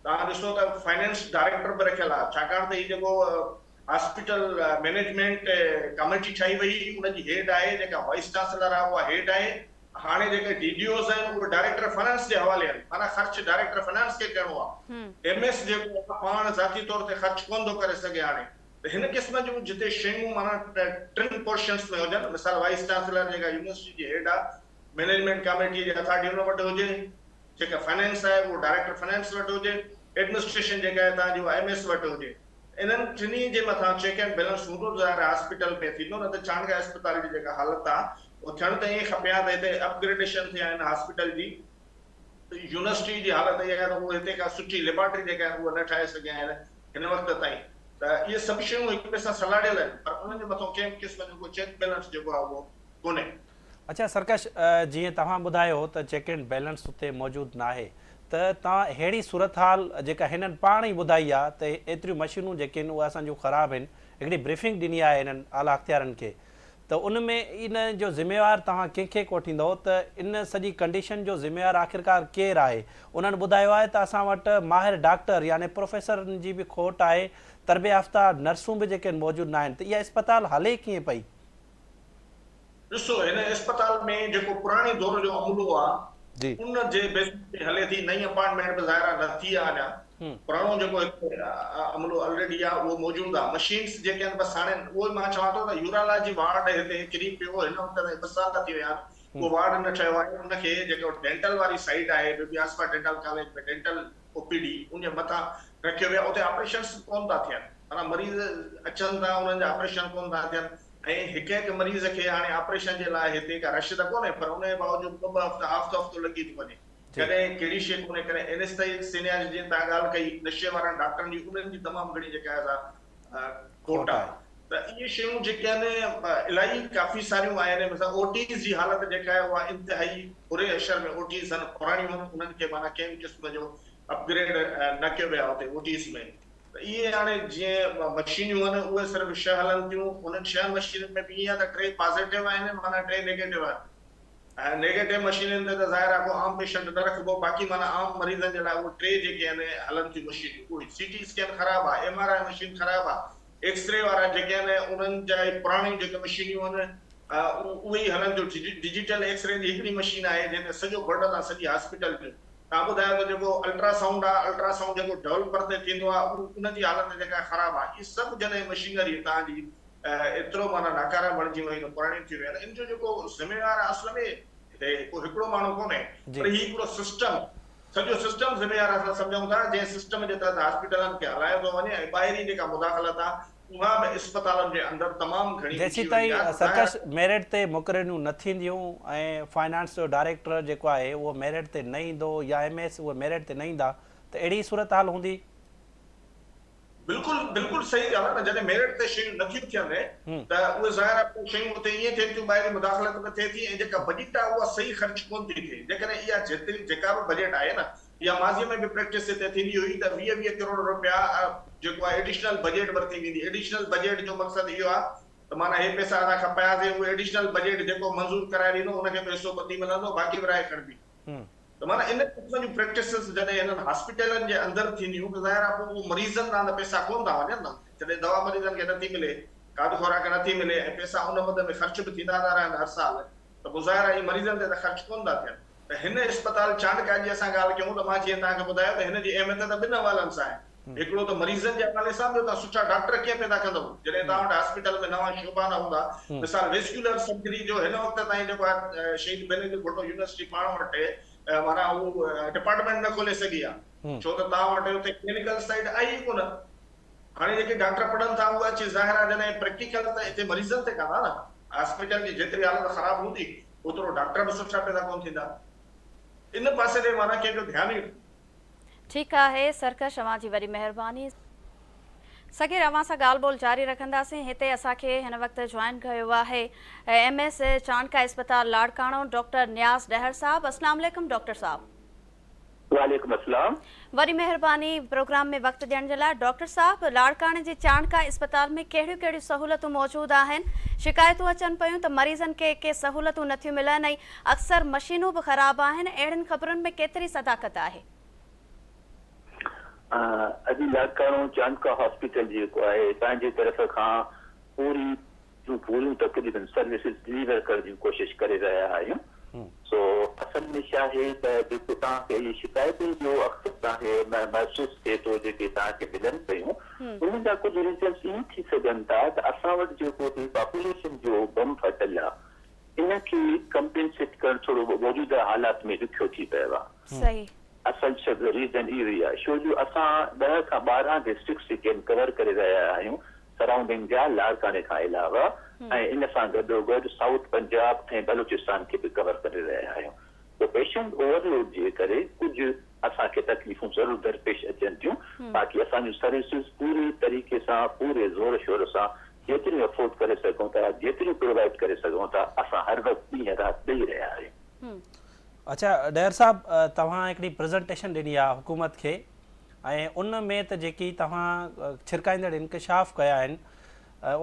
[SPEAKER 3] तव्हां ॾिसो त फाइनेंस डायरेक्टर बि रखियल आहे, छाकाणि त हीउ जेको हॉस्पिटल मैनेजमेंट कमेटी ठाही वई, उनजी हेड आहे जेका वाइस चांसलर आहे, उहा हेड आहे। हाणे जेके DDOs आहिनि उहे डायरेक्टर फाइनेंस जे हवाले आहिनि, माना ख़र्च डायरेक्टर फाइनेंस खे करिणो आहे। MS जेको पाण ज़ाती तौर ते ख़र्च कोन थो करे सघे हाणे, त हिन क़िस्म जूं जिते शयूं माना टिनि पोर्शन्स में हुजनि, मिसाल वाइस चांसलर जेका यूनिवर्सिटी जी हेड आहे, मैनेजमेंट कमेटी जे अथॉरिटी हुन वटि हुजे, जेका फाइनेंस आहे उहो डायरेक्टर फाइनेंस वटि हुजे, एडमिनिस्ट्रेशन जेका आहे तव्हांजी एमएस वटि हुजे। इन्हनि टिनी जे मथां चेक एंड बैलेंस हूंदो ज़ाहिर हॉस्पिटल में थींदो, न त चाणगा अस्पताल जी जेका हालत आहे उहो थियण त ईअं खपे हा त हिते अपग्रेडेशन थिया आहिनि हॉस्पिटल जी। यूनिवर्सिटी जी हालत इहा आहे त उहो हिते का सुठी लेबोरेटरी जेका आहे उहा न ठाहे सघिया आहिनि हिन वक़्त ताईं। त इहे सभु शयूं हिक ॿिए सां सलाड़ियल आहिनि, पर उन्हनि जे मथां कंहिं क़िस्म जो को चेक बैलेंस जेको आहे उहो कोन्हे।
[SPEAKER 2] अच्छा सरकश, जीअं तव्हां ॿुधायो त चेक एंड बैलेंस उते मौजूदु न आहे, त तव्हां अहिड़ी सूरत हाल जेका हिननि पाण ई ॿुधाई आहे त एतिरियूं मशीनूं जेके आहिनि उहे असांजूं ख़राबु आहिनि, हिकिड़ी ब्रीफिंग ॾिनी आहे हिननि आला अख़्तियारनि खे, त उन में इन जो ज़िम्मेवार तव्हां कंहिंखे कोठींदव त इन सॼी कंडीशन जो ज़िम्मेवार आख़िरकार केरु आहे? उन्हनि ॿुधायो आहे त असां वटि माहिर डॉक्टर यानी प्रोफेसरनि जी बि खोट आहे, तरबे याफ़्ता नर्सूं बि जेके मौजूदु न आहिनि, त इहा अस्पताल हले कीअं पई?
[SPEAKER 3] ॾिसो, हिन अस्पताल में जेको पुराणे दौर जो अमलो आहे
[SPEAKER 2] जी,
[SPEAKER 3] उन जे बेसिस ते हले थी। नई अपॉइंटमेंट बि ज़ाहिर न थी आहे अञा, पुराणो जेको अमलो ऑलरेडी आहे उहो मौजूदु आहे। मशीन्स जेके आहिनि बसि हाणे उहो मां चवां थो त यूरालॉजी वार्ड हिते किरी पियो हिन वक़्त ताईं 2 साल थी विया आहिनि, उहो वार्ड न ठहियो आहे। उनखे जेको डेंटल वारी साइड आहे बिबियासपा डेंटल कॉलेज में डेंटल ओपीडी उन जे मथां रखियो वियो, उते ऑपरेशन्स कोन था थियनि, माना मरीज़ अचनि था उन्हनि जा ऑपरेशन कोन था थियनि, ऐं हिकु हिकु मरीज़ खे हाणे ऑपरेशन जे लाइ हिते का रश त कोन्हे, पर उन जे बावजूद 2 हफ़्ता हफ़्तो लॻी थो वञे। कॾहिं कहिड़ी शइ कोन्हे, कॾहिं एनेस्थेसिया जीअं तव्हां ॻाल्हि कई नशे वारनि डॉक्टरनि जी, उन्हनि जी तमामु घणी जेका आहे खोट आहे। त इहे शयूं जेके आहिनि इलाही काफ़ी सारियूं आहिनि। मिसाल ओटीज़ जी हालत जेका आहे उहा इंतिहाई बुरे अशर में ओटीज़ आहिनि, पुराणियूं आहिनि, उन्हनि खे माना कंहिं क़िस्म जो अपग्रेड न कयो वियो आहे उते ओटीज़ में। त इहे हाणे जीअं मशीनियूं आहिनि उहे सिर्फ़ु 6 हलनि थियूं, उन्हनि 6 मशीनुनि में बि ईअं आहे त 3 पॉज़िटिव आहिनि, माना 3 नेगेटिव आहिनि। ऐं नेगेटिव मशीनुनि ते त ज़ाहिर आहे को आम पेशेंट न रखिबो, बाक़ी माना आम मरीज़नि जे लाइ उहे 3 जेके आहिनि हलनि थियूं मशीनियूं। उहे सीटी स्कैन ख़राबु आहे, MRI मशीन ख़राबु आहे, एक्सरे वारा जेके आहिनि उन्हनि जा पुराणी जेके मशीनियूं आहिनि उहे ई हलनि थियूं। डिजिटल एक्सरे जी हिकिड़ी मशीन आहे जंहिंमें सॼो वर्डन आहे सॼी हॉस्पिटल जो। तव्हां ॿुधायो त जेको अल्ट्रासाउंड आहे, अल्ट्रासाउंड जेको डेवलपर ते थींदो आहे उनजी हालत जेका ख़राबु आहे। इहे सभु जॾहिं मशीनरी तव्हांजी एतिरो माना नाकारा बणिजी वई, पुराणी थी विया आहिनि, इन जो जेको ज़िम्मेवार आहे असल में हिकिड़ो माण्हू कोन्हे, पर ही हिकिड़ो सिस्टम, सॼो सिस्टम ज़िम्मेवार असां सम्झूं था, जंहिं सिस्टम जे तहत हॉस्पिटलनि खे हलायो थो वञे। ऐं ॿाहिरीं जेका मुदाख़लत आहे उहा बि अस्पतालनि जे अंदरि तमामु घणी
[SPEAKER 2] जेसीं ताईं सरकश मेरिट ते मुक़ररियूं न थींदियूं ऐं फाइनेंस जो डायरेक्टर जेको आहे उहो मेरिट ते न ईंदो या MS उहे मेरिट ते न ईंदा, त अहिड़ी सूरत हाल हूंदी।
[SPEAKER 3] बिल्कुलु बिल्कुलु सही ॻाल्हि आहे न, जॾहिं मेरिट ते शयूं नथियूं थियनि त उहे ज़ाहिर आहे शयूं उते ईअं थियनि थियूं, ॿाहिरीं मुदाख़लत में थिए थी, ऐं जेका बजट आहे उहा सही ख़र्च कोन थी थिए। जेकॾहिं इहा जेतिरी जेका बि बजट आहे न, इहा माज़ीअ में बि प्रैक्टिस हिते थींदी हुई त 20-20 करोड़ रुपया जेको आहे एडिशनल बजट वरिती वेंदी। एडिशनल बजट जो मक़सदु इहो आहे त माना हे पैसा असां खपायासीं, उहे एडिशनल बजट जेको मंज़ूर कराए ॾींदो उनखे पैसो ॿधी मिलंदो, बाक़ी विराए खणबी। त माना इन क़िस्म जूं प्रैक्टिसिस जॾहिं हिननि हॉस्पिटलनि जे अंदरि थींदियूं त ज़ाहिर आहे पोइ मरीज़नि ॾांहुं पैसा कोन था वञनि न। जॾहिं दवा मरीज़नि खे नथी मिले, खाध खुराक नथी मिले, ऐं पैसा उन मद में ख़र्च बि थींदा था रहनि हर साल, त पोइ ज़ाहिर आहे मरीज़नि ते त ख़र्च कोन था थियनि। त हिन अस्पताल चाणका जी असां ॻाल्हि कयूं त मां जीअं तव्हांखे ॿुधायो त हिन जी अहमियत त 2 हवालनि सां आहे। हिकिड़ो त मरीज़नि जे हवाले सां, ॿियो तव्हां सुठा डॉक्टर कीअं पैदा कंदव जॾहिं तव्हां वटि हॉस्पिटल में नवां शोभा न हूंदा। मिसाल वेस्कुलर सर्जरी जो हिन वक़्त ताईं जेको आहे शहीद बेनज़ीर भुट्टो यूनिवर्सिटी पाण वटि माना उहो डिपार्टमेंट न खोले सघी आहे, छो त तव्हां वटि हुते क्लिनिकल साइड आई ई कोन। हाणे जेके डॉक्टर पढ़नि था उहे अची ज़ाहिर आहे जॾहिं प्रैक्टिकल त हिते मरीज़नि ते कंदा न। हॉस्पिटल जी जेतिरी हालत ख़राब हूंदी ओतिरो डॉक्टर बि सुठा पैदा कोन थींदा। इन पासे ते माना कंहिंजो ध्यानु ई।
[SPEAKER 1] ठीकु आहे सरकश, अवां जी वरी महिरबानी। सगीर, अवां सां ॻाल्हि ॿोल जारी रखंदासीं। हिते असांखे हिन वक़्तु जॉइन कयो आहे MS चाणका अस्पताल लाड़काणो डॉक्टर नियाज़ डहर साहब। अस्सलाम वालेकुम डॉक्टर साहब।
[SPEAKER 4] वालेकुम अस्सलाम।
[SPEAKER 1] वरी महिरबानी प्रोग्राम में वक़्तु ॾियण जे लाइ। डॉक्टर साहब, लाड़काणे जे चाणका अस्पताल में कहिड़ियूं कहिड़ियूं सहूलियतूं मौजूदु आहिनि? शिकायतूं अचनि पियूं त मरीज़नि खे के सहूलियतूं नथियूं मिलनि ऐं अक्सर मशीनूं बि ख़राबु आहिनि। अहिड़ियुनि ख़बरुनि में केतिरी सदाकत आहे?
[SPEAKER 4] अॼु लाड़काणो चाणका हॉस्पिटल जेको आहे पंहिंजे तरफ़ खां पूरियूं तक़रीबन सर्विसिस डिलीवर करण जी कोशिशि करे रहिया आहियूं। सो असल में छा आहे त जेको तव्हांखे इहे शिकायतुनि जो अक्सर तव्हांखे महसूसु थिए थो जेके तव्हांखे मिलनि पियूं उन्हनि जा कुझु रिजल्ट्स ईअं थी सघनि था त असां वटि जेको पॉपुलेशन जो बम फटल आहे इनखे कंपेंसेट करणु थोरो मौजूदा हालात में ॾुखियो थी पियो आहे।
[SPEAKER 1] सही
[SPEAKER 4] असल शब्द रीज़न इहो ई आहे छो जो असां 10 खां 12 डिस्ट्रिक्ट्स जेके कवर करे रहिया आहियूं सराउंडिंग जा लाड़काने खां अलावा ऐं इन सां गॾोगॾु साउथ पंजाब ऐं बलूचिस्तान खे बि कवर करे रहिया आहियूं। तो पेशेंट ओवरलोड जे करे कुझु असांखे तकलीफ़ूं ज़रूरु दरपेश अचनि थियूं बाक़ी असांजूं सर्विसिस पूरे तरीक़े सां पूरे ज़ोर शोर सां जेतिरियूं अफोर्ड करे सघूं था जेतिरियूं प्रोवाइड करे सघूं था असां हर वक़्तु ॾींहं राति ॾेई रहिया आहियूं।
[SPEAKER 2] अच्छा डैर साहब तव्हां हिकिड़ी प्रेज़ेंटेशन ॾिनी आहे हुकूमत खे ऐं उन में त जेकी तव्हां छिरकाईंदड़ इंकशाफ़ कया आहिनि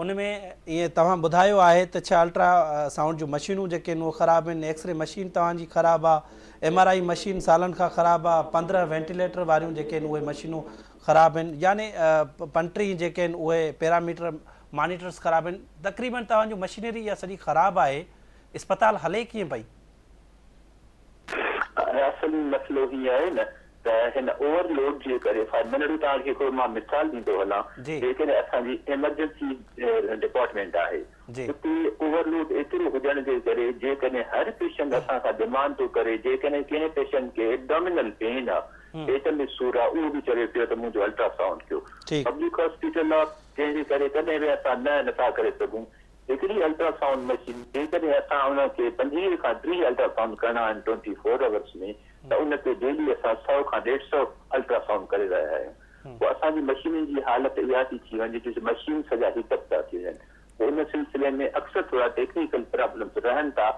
[SPEAKER 2] उन में ईअं तव्हां ॿुधायो आहे त छा अल्ट्रा साउंड जूं मशीनूं जेके आहिनि उहे ख़राबु आहिनि एक्सरे मशीन तव्हांजी ख़राबु आहे MRI मशीन सालनि खां ख़राबु आहे 15 वेंटिलेटर वारियूं जेके आहिनि उहे मशीनूं ख़राबु आहिनि यानी पंटीह जेके आहिनि उहे पैरामीटर मॉनिटर्स ख़राबु आहिनि तक़रीबन तव्हांजूं मशीनरी इहा सॼी ख़राबु आहे इस्पताल हले कीअं पई?
[SPEAKER 4] असल मसइलो हीअं आहे न त हिन ओवरलोड जे करे मिनट तव्हांखे हिकिड़ो मां मिसाल ॾींदो हलां जेकॾहिं असांजी एमरजेंसी डिपार्टमेंट आहे हिते ओवरलोड एतिरो हुजण जे करे जेकॾहिं हर पेशेंट असां खां डिमांड थो करे जेकॾहिं कंहिं पेशेंट खे एब्डोमिनल पेन आहे पेट में सूर आहे उहो बि चवे पियो त मुंहिंजो अल्ट्रासाउंड कयो पब्लिक हॉस्पिटल आहे जंहिंजे करे कॾहिं बि असां नथा करे सघूं हिकिड़ी अल्ट्रासाउंड मशीन जेकॾहिं असां उनखे 25 खां 30 अल्ट्रासाउंड करणा आहिनि 24 आवर्स में त उन ते डेली असां 100 खां 150 अल्ट्रासाउंड करे रहिया आहियूं। पोइ असांजी मशीनुनि जी हालत इहा थी थी वञे जो मशीन सॼा हिकअप था थी वञनि पोइ उन सिलसिले में अक्सर थोरा टेक्निकल प्रॉब्लम्स रहनि था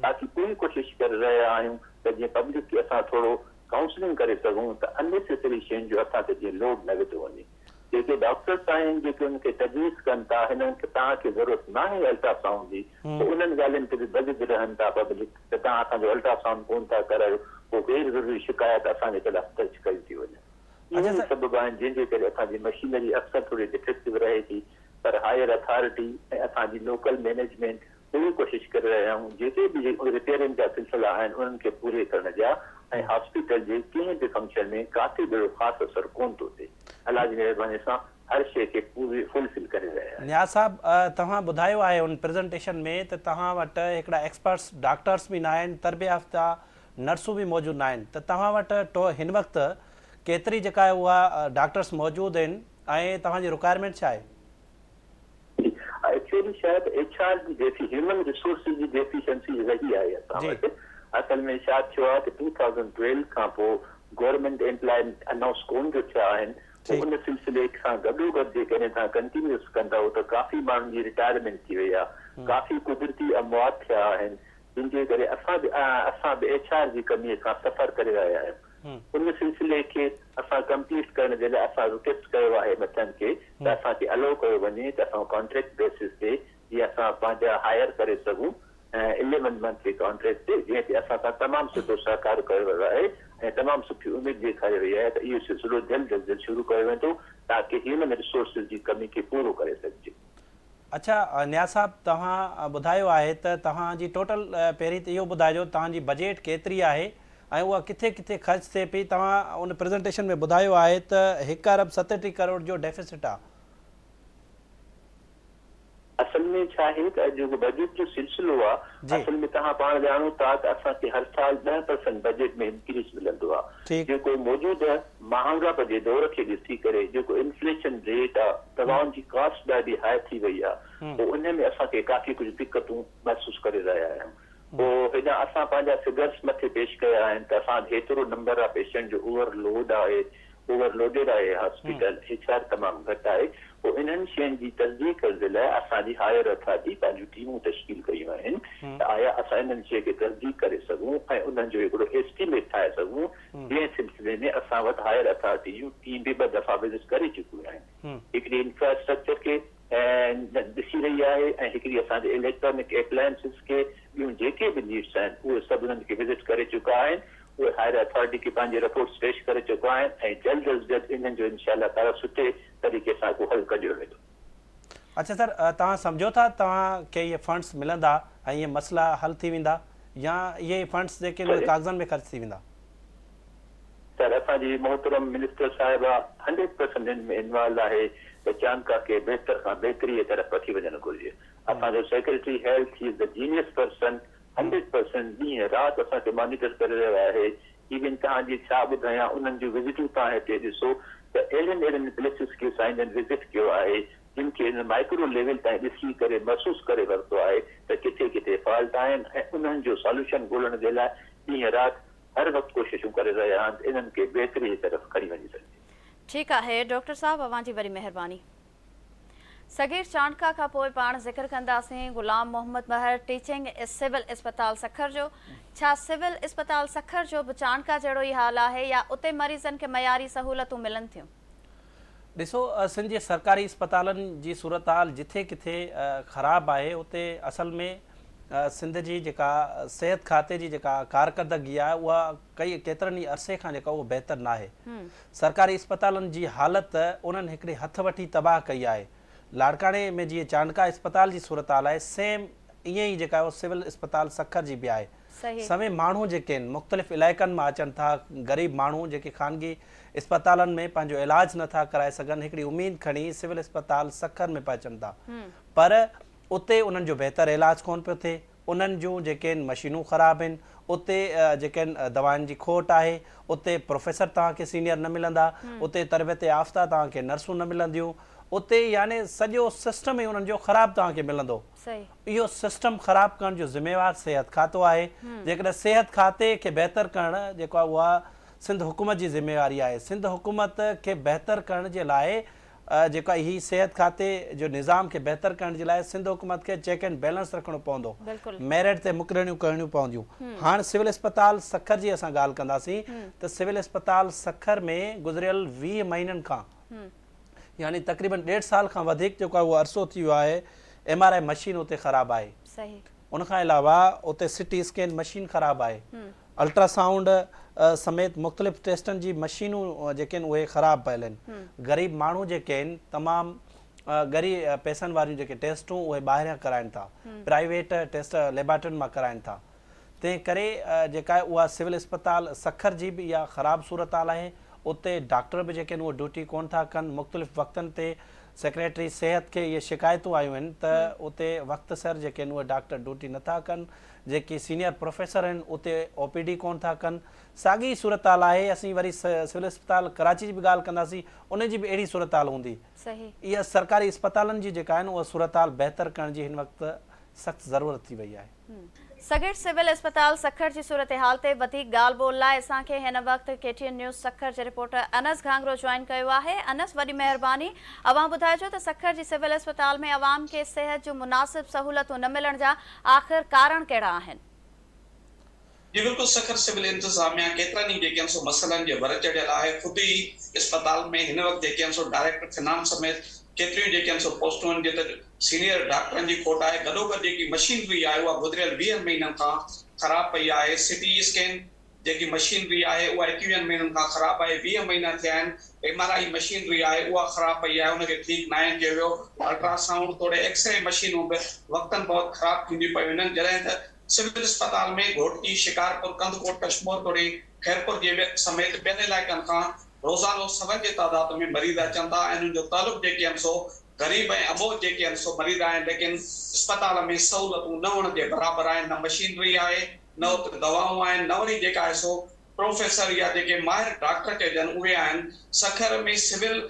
[SPEAKER 4] बाक़ी पूरी कोशिशि करे रहिया आहियूं त जीअं पब्लिक खे असां थोरो काउंसलिंग करे सघूं त अननेसेसरी शयुनि जो असां ते जीअं लोड न विधो वञे जेके डॉक्टर्स आहिनि जेके उनखे तजवीज़ कनि था हिननि खे तव्हांखे ज़रूरत न आहे अल्ट्रासाउंड जी पोइ उन्हनि ॻाल्हियुनि ते बि बधिक रहनि था पब्लिक त तव्हां असांजो अल्ट्रासाउंड कोन था करायो पोइ गैर ज़रूरी शिकायत असांजे खिलाफ़ दर्ज कई थी वञे इहे सबब आहिनि जंहिंजे करे असांजी मशीनरी अक्सर थोरी डिफेक्टिव रहे थी पर हायर अथॉरिटी ऐं असांजी लोकल मैनेजमेंट पूरी कोशिशि करे रहिया आहियूं जेके बि रिपेयरिंग जा सिलसिला आहिनि उन्हनि खे पूरे करण जा ऐं हॉस्पिटल जे कंहिं बि फंक्शन में काथे बि ख़ासि असरु कोन थो थिए अलाह जी महिरबानी सां हर शइ खे पूरी फुलफिल करे रहिया आहियूं।
[SPEAKER 2] नियाज़ साहब तव्हां ॿुधायो आहे उन प्रेज़ेंटेशन में त तव्हां वटि हिकिड़ा एक्सपर्ट्स डॉक्टर्स बि न आहिनि तरबिया याफ़्ता नर्सूं बि मौजूदु न आहिनि त तव्हां वटि हिन वक़्तु केतिरी जेका आहे उहा डॉक्टर्स मौजूदु आहिनि ऐं तव्हांजी रिक्वायरमेंट छा आहे?
[SPEAKER 4] एक्चुअली शायद HR जी ह्यूमन रिसोर्सिस जी डेफिशिएंसी रही आहे असां वटि असल में छा थियो आहे त 2012 खां पोइ गवर्नमेंट एम्प्लॉयमेंट अनाउंस कोन जो थिया आहिनि उन सिलसिले सां गॾोगॾु जेकॾहिं तव्हां कंटिन्यूस कंदव त काफ़ी माण्हुनि जी रिटायरमेंट थी वई आहे काफ़ी कुदरती अमवात थिया आहिनि जिनजे करे असां बि HR जी कमीअ सां सफ़र करे रहिया आहियूं उन सिलसिले खे असां कंप्लीट करण जे लाइ असां रिक्वेस्ट कयो आहे मथनि खे त असांखे अलो कयो वञे त असां कॉन्ट्रेक्ट बेसिस ते जीअं असां पंहिंजा हायर करे सघूं 11 मंथ जे कॉन्ट्रेक्ट ते जीअं की असां सां तमामु सुठो सहकार कयो वियो आहे ऐं तमामु सुठी उमेद ॾेखारी वई आहे त इहो सिलसिलो जल्द अज जल्द शुरू कयो वेंदो ताकी ह्यूमन रिसोर्सिस जी कमी खे पूरो करे सघिजे।
[SPEAKER 2] अच्छा नियाज़ साहब तव्हां ॿुधायो आहे त तव्हांजी टोटल पहिरीं त इहो ॿुधाइजो तव्हांजी बजेट केतिरी आहे ऐं उहा किथे किथे ख़र्च थिए पई तव्हां उन प्रेज़ेंटेशन में ॿुधायो आहे त 1 अरब 37 करोड़ जो डेफिसिट आहे
[SPEAKER 4] असल में छा आहे त जेको बजेट जो सिलसिलो आहे असल में तव्हां पाण ॼाणो था त असांखे हर साल 10% बजेट में इंक्रीज मिलंदो आहे जेको मौजूदा महांगा जे दौर खे ॾिसी करे जेको इन्फ्लेशन रेट आहे दवाउनि जी कॉस्ट ॾाढी हाई थी वई आहे पोइ उन में असांखे काफ़ी कुझु दिक़तूं महसूसु करे रहिया आहियूं पोइ हेॾा असां पंहिंजा फिगर्स मथे पेश कया आहिनि त असां हेतिरो नंबर आहे पेशेंट जो ओवरलोड आहे ओवरलोडेड आहे हॉस्पिटल HR तमामु घटि आहे पोइ इन्हनि शयुनि जी तस्दीक जे लाइ असांजी हायर अथॉरिटी पंहिंजूं टीमूं तश्कील कयूं आहिनि त आया असां इन्हनि शइ खे तस्दीक करे सघूं ऐं उन्हनि जो हिकिड़ो एस्टिमेट ठाहे सघूं जंहिं सिलसिले में असां वटि हायर अथॉरिटी जूं टीम बि 2 दफ़ा विज़िट करे चुकियूं आहिनि हिकिड़ी इंफ्रास्ट्रक्चर खे ॾिसी रही आहे ऐं हिकिड़ी असांजे इलेक्ट्रॉनिक एप्लायंसिस खे ॿियूं जेके बि नीड्स आहिनि उहे सभु उन्हनि खे विज़िट करे चुका आहिनि उहे हायर अथॉरिटी खे पंहिंजे रिपोर्ट्स पेश करे चुका आहिनि ऐं जल्द अज जल्द इन्हनि जो इनशाअल्लाह ताला सुठे तरीक़े सां को हल कढियो वेंदो।
[SPEAKER 2] अच्छा सर तव्हां सम्झो था तव्हांखे इहे फंड्स मिलंदा ऐं इहे मसइला हल थी वेंदा या ये फंड्स जेके उन कागज़न में खर्च थी वेंदा?
[SPEAKER 4] सर असांजी मोहतरम मिनिस्टर साहिबा 100% इन में इन्वॉल्व आहे त चांका के बहितर खां बहितरीअ तरफ़ वठी वञणु घुरिजे। असांजो secretary health is the genius person, 100% ॾींहं राति असांखे मॉनिटर करे रहियो आहे। इवन तव्हांजी छा ॿुधायां, उन्हनि जूं विज़िटूं तव्हां हिते ॾिसो त अहिड़नि प्लेसिस खे साईं जन विज़िट कयो आहे जिन खे माइक्रो लेवल ताईं ॾिसी करे महसूसु करे वरितो आहे त किथे किथे फॉल्ट आहिनि ऐं उन्हनि जो सॉल्यूशन ॻोल्हण जे लाइ ॾींहं राति हर वक़्तु कोशिशूं करे रहिया आहिनि इन्हनि खे बहितरी तरफ़ खणी वञी सघे।
[SPEAKER 1] ठीकु आहे डॉक्टर साहब, अवां जी वरी महिरबानी। सगीर चांडका का पोइ पाण ज़िक्र कंदासीं गुलाम मोहम्मद महर टीचिंग सिविल अस्पताल सखर जो। छा सिविल अस्पताल सखर जो बि चांडका जहिड़ो ई हाल आहे या उते मरीज़नि खे मयारी सहूलतूं मिलनि थियूं?
[SPEAKER 2] ॾिसो, सिंध जे सरकारी अस्पतालनि जी सूरत हाल जिथे किथे ख़राब आहे उते असल में सिंध जी जेका सेहत खाते जी जेका कारकर्दगी आहे उहा कई केतिरनि ई अरसे खां जेका उहा बहितर न आहे। सरकारी अस्पतालनि जी हालति उन्हनि हिकिड़े हथ वठी तबाह कई आहे। लाड़काणे में जीअं चांडका अस्पताल जी सूरत हाल आहे, सेम ईअं ई जेका आहे सिविल अस्पताल सखर जी बि आहे। सभई माण्हू जेके आहिनि मुख़्तलिफ़ इलाइक़नि मां अचनि था, ग़रीब माण्हू जेके ख़ानगी अस्पतालनि में पंहिंजो इलाजु नथा कराए सघनि, हिकिड़ी उमेद खणी सिविल अस्पताल सखर में पिया अचनि था, पर उते उन्हनि जो बहितर इलाजु कोन पियो थिए। उन्हनि जूं जेके आहिनि मशीनूं ख़राबु आहिनि, उते जेके आहिनि दवाउनि जी खोट आहे, उते प्रोफेसर तव्हांखे सीनियर न मिलंदा, उते तरबियत याफ़्ता तव्हांखे नर्सूं न मिलंदियूं, उते यानी सॼो सिस्टम ई उन्हनि जो ख़राबु तव्हांखे मिलंदो। इहो सिस्टम ख़राबु करण जो ज़िम्मेवार सिहत खातो आहे। जेकॾहिं सिहत खाते खे बहितर करणु जेको आहे उहा सिंध हुकूमत जी ज़िम्मेवारी आहे। सिंध हुकूमत खे बहितर करण जे लाइ जेका ही सिहत खाते जो निज़ाम खे बहितर करण जे लाइ सिंध हुकूमत खे चेक एंड बैलेंस रखणो पवंदो, मेरिट ते मुक़ररियूं करणियूं पवंदियूं। हाणे सिविल अस्पताल सखर जी असां ॻाल्हि कंदासीं त सिविल अस्पताल सखर में गुज़िरियल 20 महीननि खां यानी तक़रीबन 1.5 साल खां वधीक जेको आहे उहो अरसो थी वियो आहे, MRI मशीन उते ख़राबु आहे। उनखां अलावा उते CT स्कैन मशीन ख़राबु आहे, अल्ट्रासाउंड समेत मुख़्तलिफ़ टेस्टनि जी मशीनूं जेके आहिनि उहे ख़राबु पियल आहिनि। ग़रीब माण्हू जेके आहिनि तमामु ग़रीब पैसनि वारियूं जेके टेस्टूं उहे ॿाहिरियां कराइनि था, प्राइवेट टेस्ट लेबॉरेटरियुनि मां कराइनि था। तंहिं करे जेका आहे उहा सिविल अस्पताल सखर जी बि इहा ख़राबु सूरत हाल आहे। उते डॉक्टर बि जेके आहिनि उहे ड्यूटी कोन था कनि। मुख़्तलिफ़ वक़्तनि ते सेक्रेटरी सिहत खे इहे शिकायतूं आयूं आहिनि त उते वक़्त सर जेके आहिनि उहे डॉक्टर ड्यूटी नथा कनि। जेके सीनियर प्रोफेसर आहिनि उते OPD कोन था कनि। साॻी सूरत हाल आहे। असीं वरी सिविल अस्पताल कराची जी बि ॻाल्हि कंदासीं, उनजी बि अहिड़ी सूरत हाल हूंदी। इहा सरकारी अस्पतालनि जी जेका आहिनि उहा सूरत हाल बहितर करण जी हिन वक़्तु सख़्तु ज़रूरत थी वई आहे।
[SPEAKER 1] सगीर सिविल अस्पताल सखर जी सूरत हाल ते वधीक ॻाल्हि ॿोल लाइ असांखे हिन वक़्तु KTN न्यूज़ सखर जे रिपोर्टर अनस घांगरो जॉइन कयो आहे। अनस, वॾी महिरबानी। अवां ॿुधाइजो त सखर जी सिविल अस्पताल में अवाम खे सिहत जूं मुनासिब सहूलतूं न मिलण जा आख़िर कारण कहिड़ा आहिनि?
[SPEAKER 5] जी बिल्कुल, सखर सिविल इंतजामिया केतिरनि ई जेके सो मसइलनि जे वर चढ़ियल आहे। ख़ुदि ई अस्पताल में हिन वक़्तु जेके सो डायरेक्टर फिनांस समेत केतिरियूं जेके सो पोस्टूं आहिनि जिते सीनियर डॉक्टरनि जी खोट आहे। गॾोगॾु जेकी मशीनरी आहे उहा गुज़िरियल 20 महीननि खां ख़राब पई आहे। CT स्कैन जेकी मशीनरी आहे उहा 21 महीननि खां ख़राब आहे। 20 महीना थिया आहिनि। MRI मशीनरी आहे उहा ख़राब पई आहे, उनखे ठीकु न कयो वियो। अल्ट्रासाउंड तोड़े एक्सरे मशीनूं बि वक़्तनि बहुत ख़राब थींदियूं पियूं आहिनि। जॾहिं त सिविल अस्पताल में घोटकी, शिकारपुर, कंदकोट, कश्मीर तोड़े खैरपुर जे समेत ॿियनि इलाइक़नि खां रोज़ानो सभनि जे तादाद में मरीज़ अचनि था। ऐं जो तालुक जेके आहिनि सो ग़रीब ऐं अबोज जेके आहिनि सो मरीज़ आहिनि, लेकिन अस्पताल में सहूलतूं न हुअण जे बराबरि आहिनि। न मशीनरी आहे, न उते दवाऊं आहिनि, न वरी जेका आहे सो प्रोफेसर या जेके माहिर डॉक्टर चइजनि उहे आहिनि। सखर में सिविल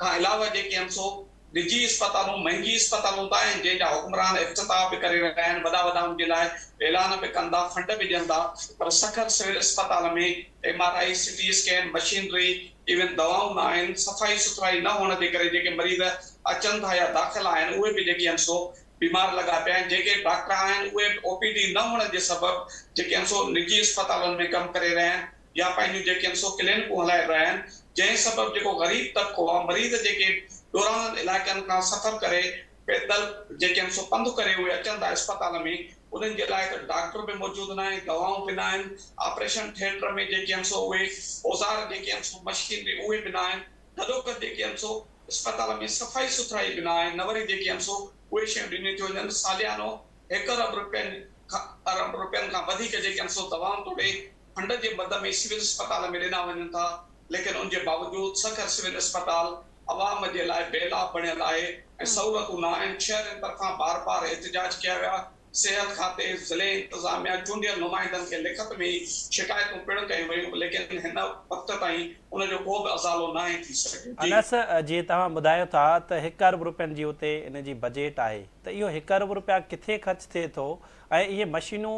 [SPEAKER 5] खां अलावा जेके आहिनि सो निजी अस्पतालूं, महांगी अस्पतालूं त आहिनि जंहिंजा हुक्मरान इफ़्तिताह बि करे रहिया आहिनि, वॾा वॾा उन जे लाइ ऐलान बि कंदा, फंड बि ॾियनि था। पर सखर सिविल अस्पताल में MRI, CT scan machinery, even दवाऊं न आहिनि। सफ़ाई सुथराई न हुअण जे करे जेके मरीज़ अचनि था या दाख़िल आहिनि उहे बि जेके आहिनि सो बीमार लॻा पिया आहिनि। जेके डॉक्टर आहिनि उहे OPD न हुअण जे सबबु जेके आहिनि सो निजी अस्पतालनि में कमु करे रहिया आहिनि या पंहिंजूं जेके आहिनि सो क्लिनिकूं हलाए रहिया आहिनि। जंहिं सबबु जेको ग़रीब तबिको आहे, मरीज़ जेके ॾोराणनि इलाइक़नि खां सफ़र करे पैदल जेके आहिनि सो पंधु करे उहे अचनि था अस्पताल में, उन्हनि जे लाइ त डॉक्टर बि मौजूदु न आहिनि, दवाऊं बि न आहिनि। ऑपरेशन थिएटर में जेके आहिनि सो उहे औज़ार जेके आहिनि सो मशीनरी उहे बि न आहिनि। गॾोगॾु जेके आहिनि सो अस्पताल में सफ़ाई सुथराई बि न आहे, न वरी जेके आहिनि सो उहे शयूं ॾिनियूं थियूं वञनि। सालियानो 1 अरब रुपयनि अरब रुपयनि खां वधीक जेके आहिनि सो दवाऊं थो ॾे, फंड जे मद में सिविल अस्पताल में ॾिना वञनि था, लेकिन उनजे बावजूद सखर सिविल अस्पताल अवाम जे लाइ बेलाभ बणियल आहे ऐं सहूलियतूं न आहिनि। शहरनि तरफ़ां बार बार एहतिजाज कया विया, सेहत खाते ज़िले इंतज़ामिया चूंडियल नुमाइंदनि खे लिखत में शिकायतूं पिणु कयूं वयूं, लेकिन हिन वक़्त ताईं उनजो को बि अज़ालो न आहे थी सघियो।
[SPEAKER 2] अनस, जीअं तव्हां ॿुधायो था त 1 अरब रुपयनि जी उते इन जी बजेट आहे, त इहो 1 अरब रुपया किथे ख़र्च थिए थो ऐं इहे मशीनूं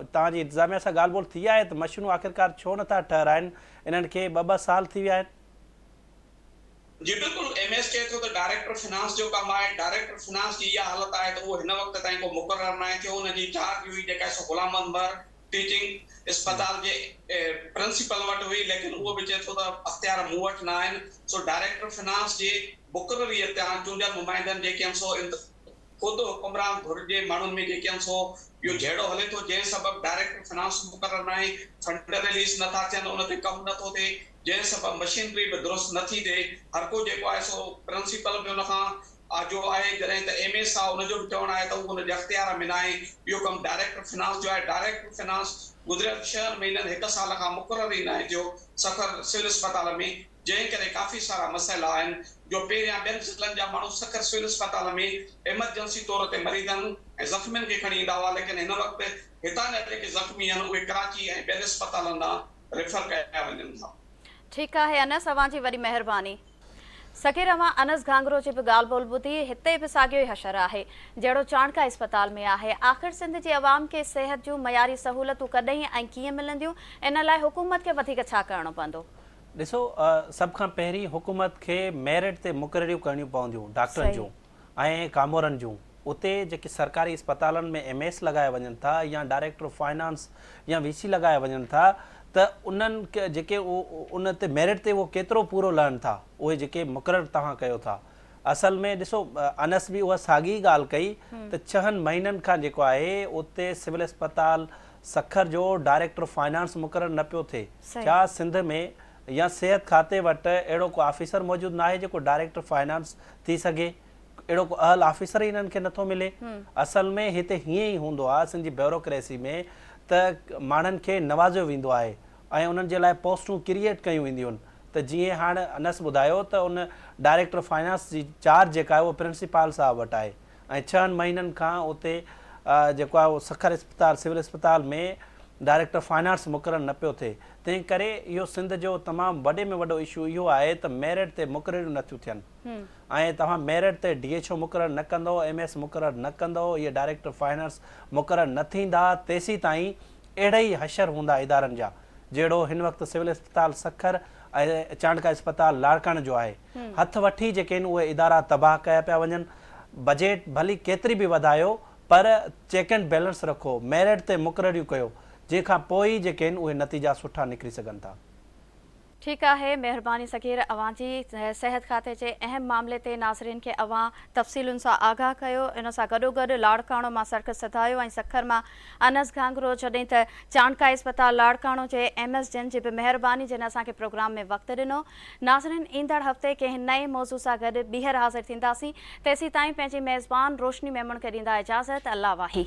[SPEAKER 2] तव्हांजी इंतज़ामिया सां ॻाल्हि ॿोल थी आहे त मशीनूं आख़िरकार छो नथा ठहिराइनि, इन्हनि खे 2-2 साल थी विया आहिनि?
[SPEAKER 5] जी बिल्कुलु, एमएस चए थो त डायरेक्टर फाइनेंस जो कमु आहे, डायरेक्टर फाइनेंस जी इहा हालत आहे त उहो हिन वक़्त ताईं को मुक़ररु न आहे थियो। हुनजी चार्ज हुई जेका सो गुलाम अनवर टीचिंग अस्पताल जे प्रिंसिपल वटि हुई, लेकिन उहो बि चए थो त अख़्तियार मूं वटि न आहिनि। सो डायरेक्टर फाइनेंस जे मुक़ररीअ ते चूंडियल नुमाइंदनि जेके आहिनि सो ख़ुदि हुकुमरान घुर जे माण्हुनि में जेके आहिनि सो इहो जहिड़ो हले थो, जंहिं सबबु डायरेक्टर फाइनेंस मुक़ररु न आहे, फंड रिलीज़ नथा थियनि, उन ते कमु नथो थिए, जंहिं सबबु मशीनरी बि दुरुस्त नथी थिए। हर को जेको आहे सो प्रिंसिपल बि उनखां आजो आहे, जॾहिं त एमएस आहे उनजो बि चवणु आहे त उहो उनजे अख़्तियार में न आहे। इहो कमु डायरेक्टर फाइनेंस जो आहे। डायरेक्टर फाइनेंस गुज़िरियल 6 महीननि 1 साल खां मुक़ररु ई न आहे थियो सखर सिविल अस्पताल में, जंहिं करे काफ़ी सारा मसइला आहिनि जो पहिरियां 2 ज़िलनि जा माण्हू सखर सिविल अस्पताल में इमरजेंसी तौर ते मरीज़नि ऐं ज़ख़्मियुनि खे खणी ईंदा हुआ, लेकिन हिन वक़्तु हितां जा जेके ज़ख़्मी आहिनि उहे कराची ऐं ॿियनि अस्पतालनि ॾांहुं रेफर कया वञनि था।
[SPEAKER 1] ठीकु आहे अनस, अवांजी वॾी महिरबानी। सकेर अवां अनस घांगरो जी बि ॻाल्हि ॿोल ॿुधी, हिते बि साॻियो ई हशर आहे जहिड़ो चाणका अस्पताल में आहे। आख़िर सिंध जे अवाम खे सिहत जूं मयारी सहूलियतूं कॾहिं ऐं कीअं मिलंदियूं, इन लाइ हुकूमत खे वधीक छा करणो पवंदो?
[SPEAKER 2] ॾिसो, सभ खां पहिरीं हुकूमत खे मेरिट ते मुक़ररियूं करणियूं पवंदियूं डॉक्टरनि जूं ऐं कामोरनि जूं। उते जेके सरकारी अस्पतालनि में एमएस लॻाए वञनि था या डायरेक्टर ऑफ फाइनेंस या वीसी लॻाए वञनि था, त उन्हनि खे जेके उन ते मेरिट ते उहो केतिरो पूरो लहनि था, उहे जेके मुक़ररु तव्हां कयो था। असल में ॾिसो, अनस बि उहा साॻी ॻाल्हि कई त 6 महीननि खां जेको आहे उते सिविल अस्पताल सखर जो डायरेक्टर ऑफ फाइनेंस मुक़ररु न पियो थिए। छा सिंध में या सेहत खाते वटि अहिड़ो को ऑफिसर मौजूदु न आहे जेको डायरेक्टर फाइनेंस थी सघे? अहिड़ो को अहल ऑफिसर ई हिननि खे नथो मिले। असल में हिते हीअं ई हूंदो आहे सिंधी ब्यूरोक्रेसी में त माण्हुनि खे नवाज़ियो वेंदो आहे ऐं उन्हनि जे लाइ पोस्टूं क्रिएट कयूं वेंदियूं आहिनि। त जीअं हाणे अनस ॿुधायो त उन डायरेक्टर फाइनेंस जी चार्ज जेका आहे उहो प्रिंसिपल साहब वटि आहे ऐं 6 महीननि खां उते जेको आहे उहो सखर अस्पताल सिविल अस्पताल में डायरेक्टर फाइनेंस मुक़ररु न पियो थिए। तंहिं करे इहो सिंध जो तमामु वॾे में वॾो इशू इहो आहे त मेरिट ते मुक़ररियूं नथियूं थियनि ऐं तव्हां मेरिट ते DHO मुक़ररु न कंदो, MS मुक़ररु न कंदो, इहे डायरेक्टर फाइनेंस मुक़ररु न थींदा, तेसीं ताईं अहिड़ा ई हशर हूंदा इदारनि जा जहिड़ो हिन वक़्तु सिविल अस्पताल सखर ऐं चाणका अस्पताल लाड़काणे जो आहे। हथ वठी जेके आहिनि उहे इदारा तबाह कया पिया वञनि। बजेट भली केतिरी बि वधायो पर चेक एंड बैलेंस रखो, मेरिट ते मुक़ररियूं कयो, जंहिंखां पोइ जेके आहिनि उहे नतीजा सुठा निकिरी सघनि था।
[SPEAKER 1] ठीकु आहे, महिरबानी सकीर। अवां जी सिहत खाते जे अहम मामले ते नाज़रीन खे अवां तफ़सीलुनि सां आगाह कयो। इन सां गॾोगॾु लाड़काणो मां सरकस सधायो ऐं सखर मां अनस घांगरो, जॾहिं त चाणका अस्पताल लाड़काणो जे MS जन जी बि महिरबानी जिन असांखे प्रोग्राम में वक़्तु ॾिनो। नाज़रीन, ईंदड़ हफ़्ते कंहिं नए मौज़ू सां गॾु ॿीहर हाज़िर थींदासीं। तेसीं ताईं पंहिंजी मेज़बान रोशनी मेमण खे ॾींदा इजाज़त। अल्लाह वाही।